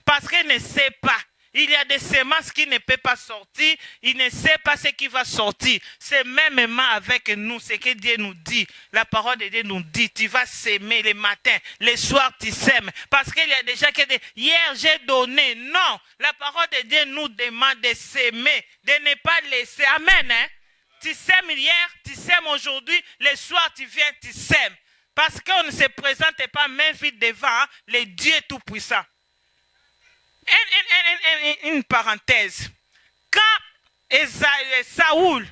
Parce qu'ils ne savent pas. il y a des semences qui ne peuvent pas sortir. Il ne sait pas ce qui va sortir. C'est mêmement avec nous, ce que Dieu nous dit. La parole de Dieu nous dit, tu vas s'aimer le matin, le soir tu sèmes. Parce qu'il y a des gens qui disent, hier j'ai donné. Non, la parole de Dieu nous demande de s'aimer, de ne pas laisser. Amen. Hein? Tu sèmes hier, tu sèmes aujourd'hui, le soir tu viens, tu sèmes. Parce qu'on ne se présente pas main vide devant le Dieu Tout-Puissant. Une parenthèse. Quand Saoul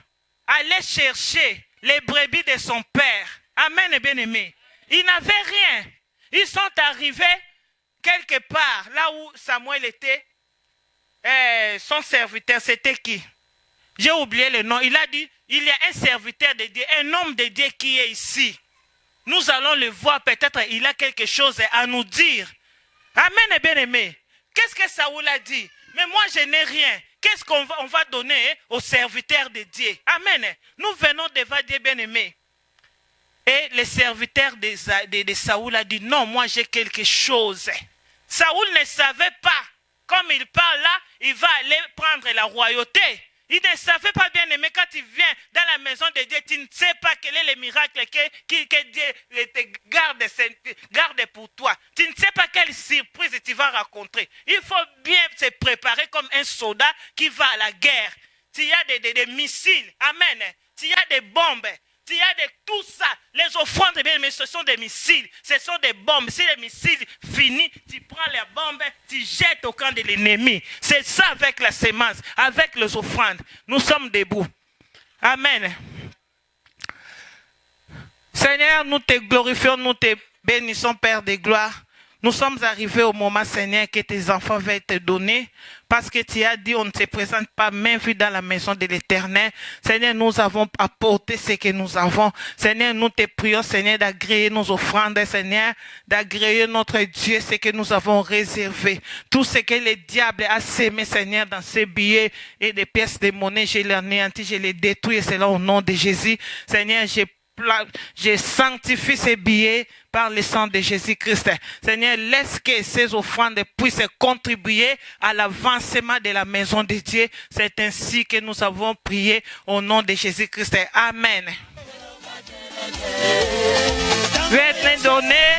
allait chercher les brebis de son père, amen, bien-aimé, il n'avait rien. Ils sont arrivés quelque part, là où Samuel était, son serviteur, c'était qui? J'ai oublié le nom. Il a dit, il y a un serviteur de Dieu, un homme de Dieu qui est ici. Nous allons le voir, peut-être il a quelque chose à nous dire. Amen, bien-aimé. Qu'est-ce que Saoul a dit? Mais moi, je n'ai rien. Qu'est-ce qu'on va donner aux serviteurs de Dieu? Amen. Nous venons devant Dieu, bien-aimé. Et le serviteur de Saoul a dit, non, moi j'ai quelque chose. Saoul ne savait pas. Comme il parle là, il va aller prendre la royauté. Il ne savait pas, bien aimé, quand il vient dans la maison de Dieu, tu ne sais pas quel est le miracle que Dieu te garde pour toi. Tu ne sais pas quelle surprise tu vas rencontrer. Il faut bien se préparer comme un soldat qui va à la guerre. Tu as des missiles, amen. Tu as des bombes. Tu as de tout ça. Les offrandes, bien, mais ce sont des missiles. Ce sont des bombes. Si les missiles finissent, tu prends les bombes, tu jettes au camp de l'ennemi. C'est ça avec la sémence, avec les offrandes. Nous sommes debout. Amen. Seigneur, nous te glorifions, nous te bénissons, Père de gloire. Nous sommes arrivés au moment, Seigneur, que tes enfants veulent te donner. Parce que tu as dit, on ne se présente pas main vide dans la maison de l'Éternel. Seigneur, nous avons apporté ce que nous avons. Seigneur, nous te prions, Seigneur, d'agréer nos offrandes, Seigneur, d'agréer notre Dieu, ce que nous avons réservé. Tout ce que le diable a sémé, Seigneur, dans ces billets et des pièces de monnaie, je les anéantis, je les détruis, cela au nom de Jésus. Seigneur, je sanctifie ces billets par le sang de Jésus-Christ. Seigneur, laisse que ces offrandes puissent contribuer à l'avancement de la maison de Dieu. C'est ainsi que nous avons prié au nom de Jésus-Christ. Amen. Venez donner,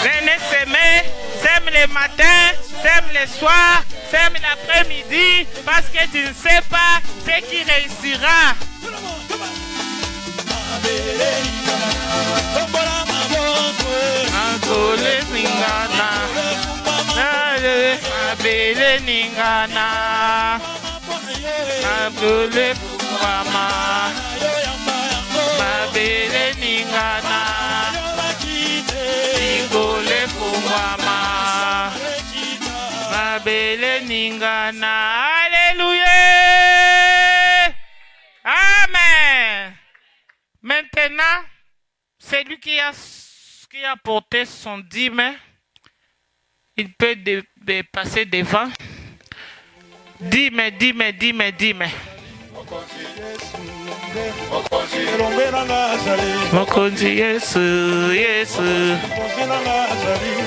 venez s'aimer, sème le matin, sème le soir, sème l'après-midi, parce que tu ne sais pas ce qui réussira. Angole ningana, abele ningana, angole mama, abele ningana, ingole mama, abele ningana. Alléluia. Amen. Maintenant, celui qui a porté son dîme, il peut passer devant. Dîme. Mokonzi Yesu.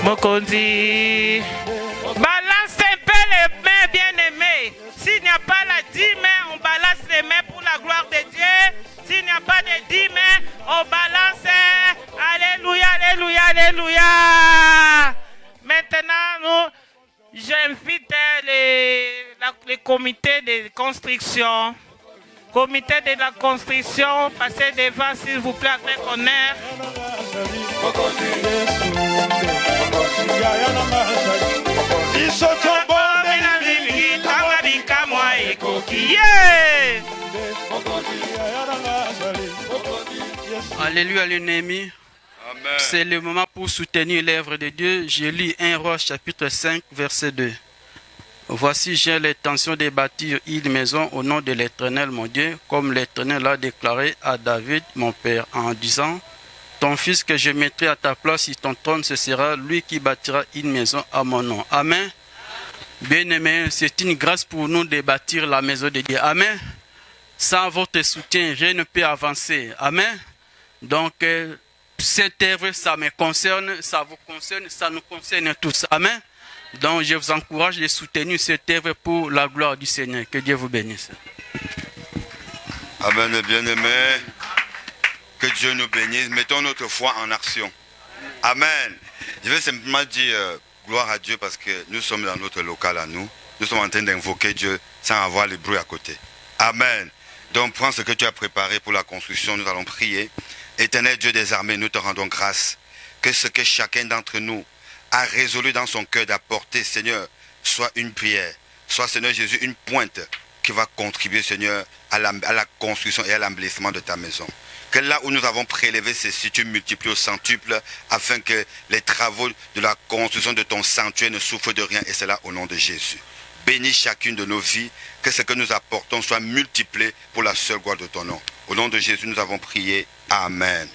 Mokonzi. Balance un peu les mains, bien-aimés. S'il n'y a pas la dîme, on balance les mains pour la gloire de Dieu. S'il n'y a pas de dîme, on balance. Alléluia, alléluia, alléluia. Maintenant, j'invite les comités de construction. Comité de la construction, passez devant, s'il vous plaît, avec honneur. Alléluia, l'ennemi. C'est le moment pour soutenir l'œuvre de Dieu. Je lis 1 Roi chapitre 5 verset 2. Voici, j'ai l'intention de bâtir une maison au nom de l'Éternel mon Dieu, comme l'Éternel l'a déclaré à David mon père, en disant: ton fils que je mettrai à ta place sur ton trône, ce sera lui qui bâtira une maison à mon nom. Amen. Bien-aimés, c'est une grâce pour nous de bâtir la maison de Dieu. Amen. Sans votre soutien, je ne peux avancer. Amen. Donc, cette œuvre, ça me concerne, ça vous concerne, ça nous concerne tous. Amen. Donc je vous encourage de soutenir cette œuvre pour la gloire du Seigneur. Que Dieu vous bénisse. Amen, bien-aimés. Que Dieu nous bénisse. Mettons notre foi en action. Amen. Je vais simplement dire gloire à Dieu parce que nous sommes dans notre local à nous. Nous sommes en train d'invoquer Dieu sans avoir le bruit à côté. Amen. Donc prends ce que tu as préparé pour la construction. Nous allons prier. Éternel Dieu des armées, nous te rendons grâce. Que ce que chacun d'entre nous a résolu dans son cœur d'apporter, Seigneur, soit une prière. Soit, Seigneur Jésus, une pointe qui va contribuer, Seigneur, à la construction et à l'embellissement de ta maison. Que là où nous avons prélevé ceci, tu multiplies au centuple, afin que les travaux de la construction de ton sanctuaire ne souffrent de rien, et c'est là au nom de Jésus. Bénis chacune de nos vies, que ce que nous apportons soit multiplié pour la seule gloire de ton nom. Au nom de Jésus, nous avons prié. Amen.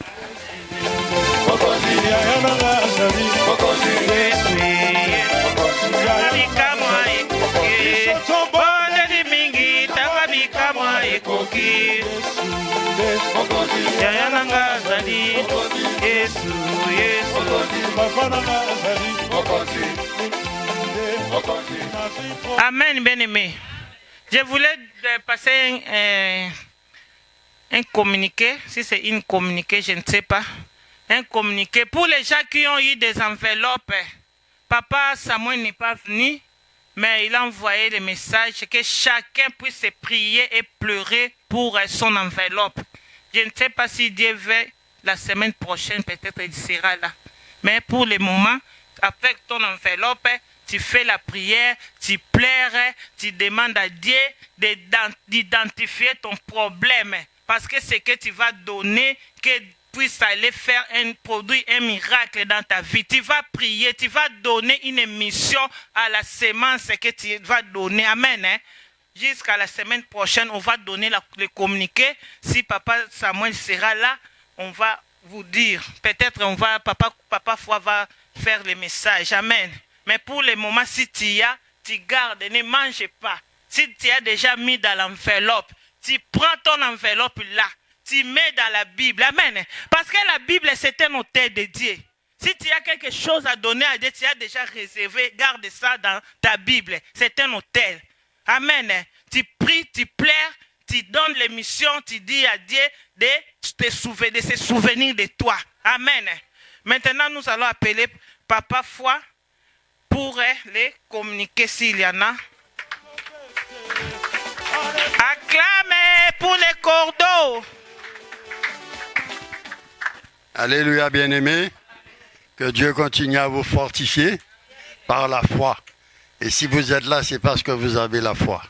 Amen, bien-aimé. Je voulais passer un communiqué, si c'est une communiqué, je ne sais pas. Un communiqué pour les gens qui ont eu des enveloppes. Papa Samuel n'est pas venu, mais il a envoyé le message que chacun puisse prier et pleurer pour son enveloppe. Je ne sais pas si Dieu veut, la semaine prochaine, peut-être il sera là. Mais pour le moment, avec ton enveloppe, tu fais la prière, tu pleures, tu demandes à Dieu d'identifier ton problème. Parce que ce que tu vas donner, que puisse aller faire un produit, un miracle dans ta vie. Tu vas prier, tu vas donner une mission à la semence que tu vas donner. Amen. Hein? Jusqu'à la semaine prochaine, on va donner le communiqué. Si Papa Samuel sera là, on va vous dire. Peut-être Papa Foi va faire le message. Amen. Mais pour le moment, si tu y as, tu gardes, ne mange pas. Si tu as déjà mis dans l'enveloppe, tu prends ton enveloppe là, tu mets dans la Bible. Amen. Parce que la Bible, c'est un hôtel de Dieu. Si tu as quelque chose à donner à Dieu, tu as déjà réservé, garde ça dans ta Bible. C'est un hôtel. Amen. Tu pries, tu pleures, tu donnes les missions, tu dis à Dieu de se souvenir de toi. Amen. Maintenant, nous allons appeler Papa Foi pour les communiquer s'il y en a. Acclamez pour les cordeaux. Alléluia, bien-aimés. Que Dieu continue à vous fortifier par la foi. Et si vous êtes là, c'est parce que vous avez la foi.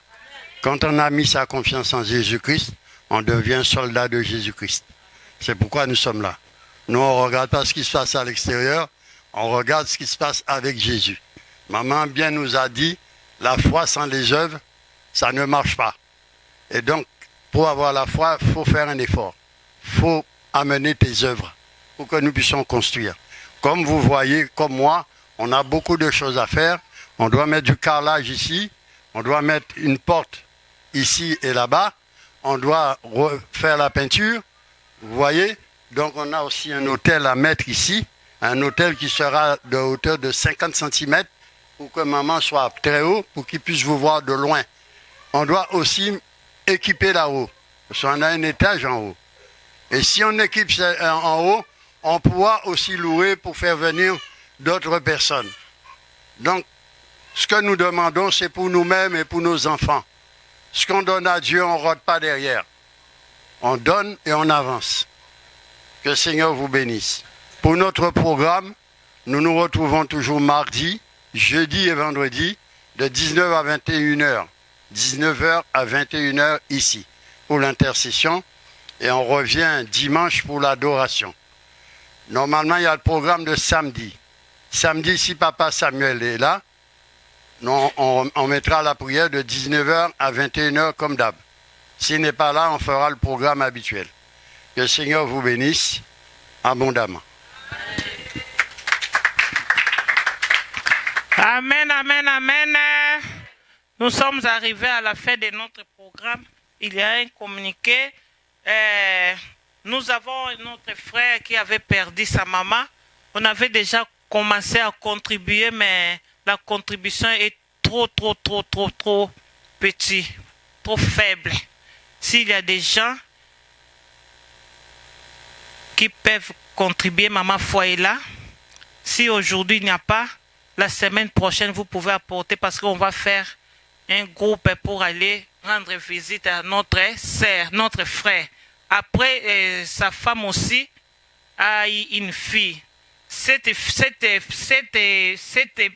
Quand on a mis sa confiance en Jésus-Christ, on devient soldat de Jésus-Christ. C'est pourquoi nous sommes là. Nous, on ne regarde pas ce qui se passe à l'extérieur, on regarde ce qui se passe avec Jésus. Maman bien nous a dit, la foi sans les œuvres, ça ne marche pas. Et donc, pour avoir la foi, il faut faire un effort. Il faut amener tes œuvres pour que nous puissions construire. Comme vous voyez, comme moi, on a beaucoup de choses à faire. On doit mettre du carrelage ici, on doit mettre une porte ici et là-bas, on doit refaire la peinture, vous voyez. Donc on a aussi un autel à mettre ici, un autel qui sera de hauteur de 50 cm pour que maman soit très haut, pour qu'il puisse vous voir de loin. On doit aussi équiper là-haut, parce qu'on a un étage en haut. Et si on équipe en haut, on pourra aussi louer pour faire venir d'autres personnes. Donc, ce que nous demandons, c'est pour nous-mêmes et pour nos enfants. Ce qu'on donne à Dieu, on ne rote pas derrière. On donne et on avance. Que le Seigneur vous bénisse. Pour notre programme, nous nous retrouvons toujours mardi, jeudi et vendredi, de 19h à 21h. 19h à 21h ici, pour l'intercession. Et on revient dimanche pour l'adoration. Normalement, il y a le programme de samedi. Samedi, si Papa Samuel est là, on mettra la prière de 19h à 21h comme d'hab. S'il n'est pas là, on fera le programme habituel. Que le Seigneur vous bénisse abondamment. Amen, amen, amen. Nous sommes arrivés à la fin de notre programme. Il y a un communiqué. Nous avons notre frère qui avait perdu sa maman. On avait déjà commencé à contribuer, mais la contribution est trop petite, trop faible. S'il y a des gens qui peuvent contribuer, Maman Foi est là. Si aujourd'hui il n'y a pas, la semaine prochaine, vous pouvez apporter parce qu'on va faire un groupe pour aller rendre visite à notre sœur, notre frère. Après, sa femme aussi a eu une fille. Cette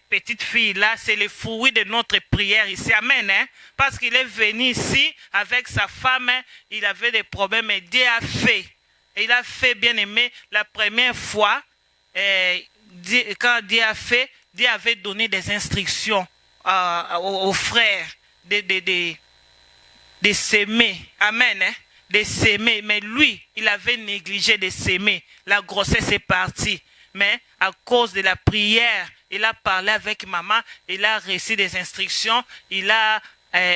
petite fille-là, c'est le fruit de notre prière ici. Amen. Hein? Parce qu'il est venu ici avec sa femme, hein, il avait des problèmes et Dieu a fait. Il a fait, bien aimé, la première fois, quand Dieu a fait, Dieu avait donné des instructions aux frères de s'aimer. Amen. Hein? De s'aimer. Mais lui, il avait négligé de s'aimer. La grossesse est partie. Mais à cause de la prière, il a parlé avec maman, il a reçu des instructions, il a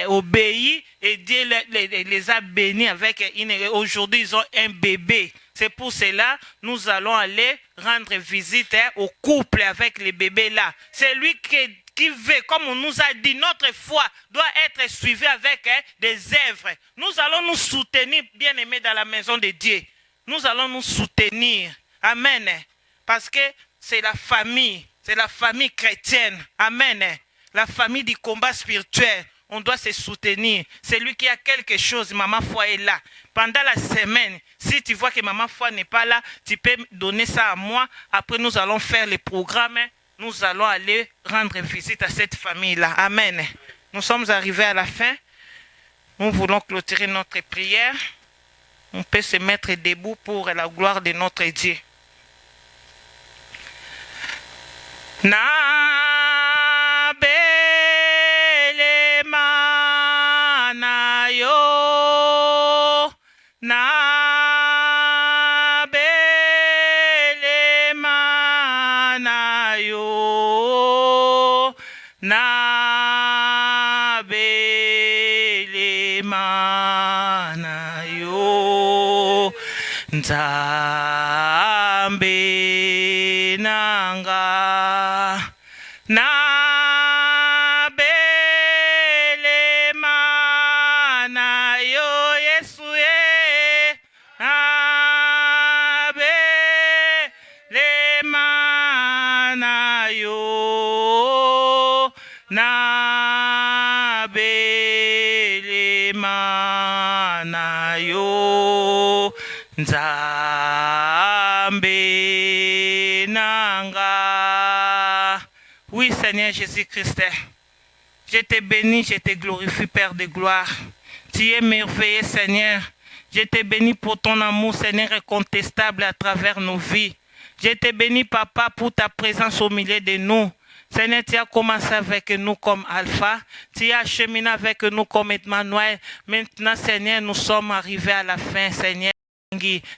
obéi et Dieu les a bénis avec aujourd'hui ils ont un bébé. C'est pour cela nous allons aller rendre visite au couple avec les bébés là. C'est lui qui veut, comme on nous a dit, notre foi doit être suivie avec des œuvres. Nous allons nous soutenir, bien aimés, dans la maison de Dieu. Nous allons nous soutenir. Amen. Parce que c'est la famille chrétienne. Amen. La famille du combat spirituel. On doit se soutenir. Celui qui a quelque chose, Maman Foi est là. Pendant la semaine, si tu vois que Maman Foi n'est pas là, tu peux donner ça à moi. Après, nous allons faire les programmes. Nous allons aller rendre visite à cette famille-là. Amen. Nous sommes arrivés à la fin. Nous voulons clôturer notre prière. On peut se mettre debout pour la gloire de notre Dieu. Na bele mana yo, na bele mana yo, na bele mana yo, Nzambe nanga. Na bele mana yo Yesu ye. Na bele mana yo. Na bele mana yo. Nzambe nanga. Oui, Seigneur Jésus-Christ, je te bénis, je te glorifie, Père de gloire. Tu es merveilleux, Seigneur. Je te bénis pour ton amour, Seigneur, incontestable à travers nos vies. Je te bénis, Papa, pour ta présence au milieu de nous. Seigneur, tu as commencé avec nous comme Alpha. Tu as acheminé avec nous comme Emmanuel. Maintenant, Seigneur, nous sommes arrivés à la fin, Seigneur.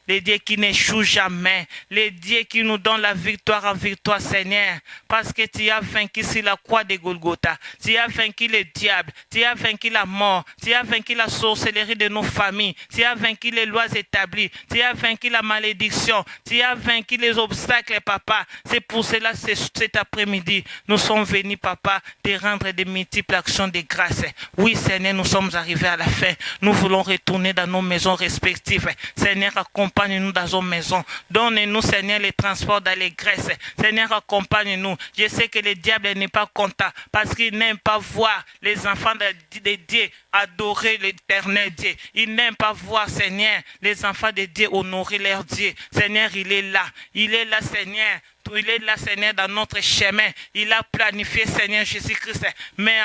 Les dieux qui n'échouent jamais, les dieux qui nous donnent la victoire en victoire, Seigneur, parce que tu as vaincu sur la croix de Golgotha, tu as vaincu le diable, tu as vaincu la mort, tu as vaincu la sorcellerie de nos familles, tu as vaincu les lois établies, tu as vaincu la malédiction, tu as vaincu les obstacles, Papa. C'est pour cela, cet après-midi, nous sommes venus, Papa, te rendre de multiples actions de grâce. Oui, Seigneur, nous sommes arrivés à la fin. Nous voulons retourner dans nos maisons respectives. Seigneur, accompagne-nous dans nos maisons. Donne-nous, Seigneur, les transports d'allégresse. Seigneur, accompagne-nous. Je sais que le diable n'est pas content parce qu'il n'aime pas voir les enfants de Dieu adorer l'éternel Dieu. Il n'aime pas voir, Seigneur, les enfants de Dieu honorer leur Dieu. Seigneur, il est là. Il est là, Seigneur. Il est là, Seigneur, dans notre chemin. Il a planifié, Seigneur Jésus-Christ. Mais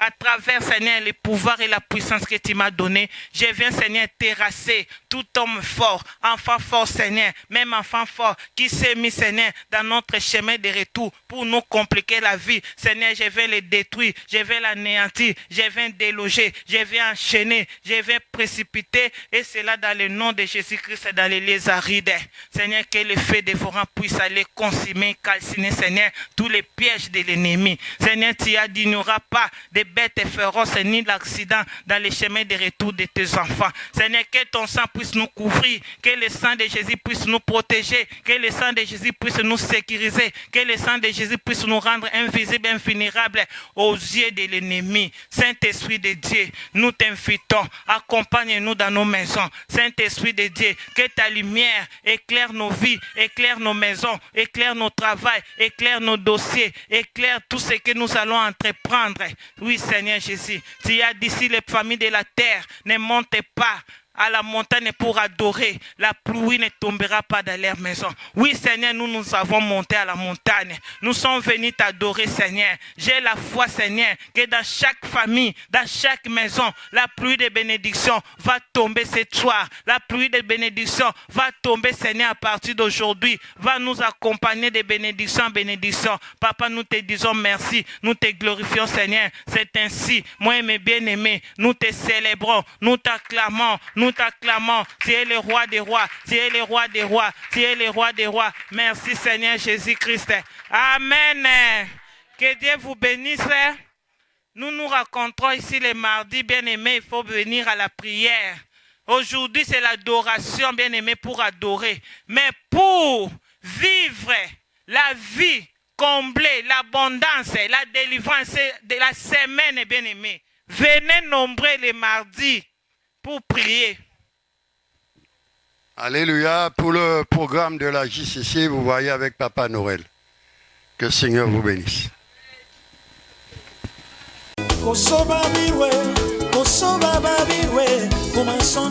à travers, Seigneur, les pouvoirs et la puissance que tu m'as donné, je viens, Seigneur, terrasser tout homme fort, enfant fort, Seigneur, même enfant fort, qui s'est mis, Seigneur, dans notre chemin de retour pour nous compliquer la vie. Seigneur, je viens les détruire, je viens l'anéantir, je viens déloger, je viens enchaîner, je viens précipiter, et cela dans le nom de Jésus-Christ, dans les lieux arides. Seigneur, que le feu dévorant puisse aller consumer, calciner, Seigneur, tous les pièges de l'ennemi. Seigneur, tu as dit, il n'y aura pas de bêtes bêtes féroces ni l'accident dans les chemins de retour de tes enfants. Seigneur, que ton sang puisse nous couvrir, que le sang de Jésus puisse nous protéger, que le sang de Jésus puisse nous sécuriser, que le sang de Jésus puisse nous rendre invisibles, invulnérables aux yeux de l'ennemi. Saint-Esprit de Dieu, nous t'invitons, accompagne-nous dans nos maisons. Saint-Esprit de Dieu, que ta lumière éclaire nos vies, éclaire nos maisons, éclaire nos travails, éclaire nos dossiers, éclaire tout ce que nous allons entreprendre. Oui, Seigneur Jésus, tu as d'ici les familles de la terre, ne montez pas à la montagne pour adorer. La pluie ne tombera pas dans leur maison. Oui, Seigneur, nous avons monté à la montagne. Nous sommes venus t'adorer, Seigneur. J'ai la foi, Seigneur, que dans chaque famille, dans chaque maison, la pluie de bénédiction va tomber ce soir. La pluie de bénédiction va tomber, Seigneur, à partir d'aujourd'hui. Va nous accompagner de bénédiction en bénédiction. Papa, nous te disons merci. Nous te glorifions, Seigneur. C'est ainsi, moi et mes bien-aimés, nous te célébrons, nous t'acclamons, nous t'acclamons. Tu es le roi des rois, tu es le roi des rois, tu es le roi des rois. Merci Seigneur Jésus-Christ. Amen. Que Dieu vous bénisse. Nous nous rencontrons ici les mardis, bien-aimés, il faut venir à la prière. Aujourd'hui, c'est l'adoration, bien-aimés, pour adorer. Mais pour vivre la vie comblée, l'abondance, la délivrance de la semaine, bien-aimés, venez nombreux les mardis pour prier. Alléluia. Pour le programme de la JCC, vous voyez avec Papa Noël. Que le Seigneur vous bénisse. Kosoba biwe, kosoba babiwe, kumason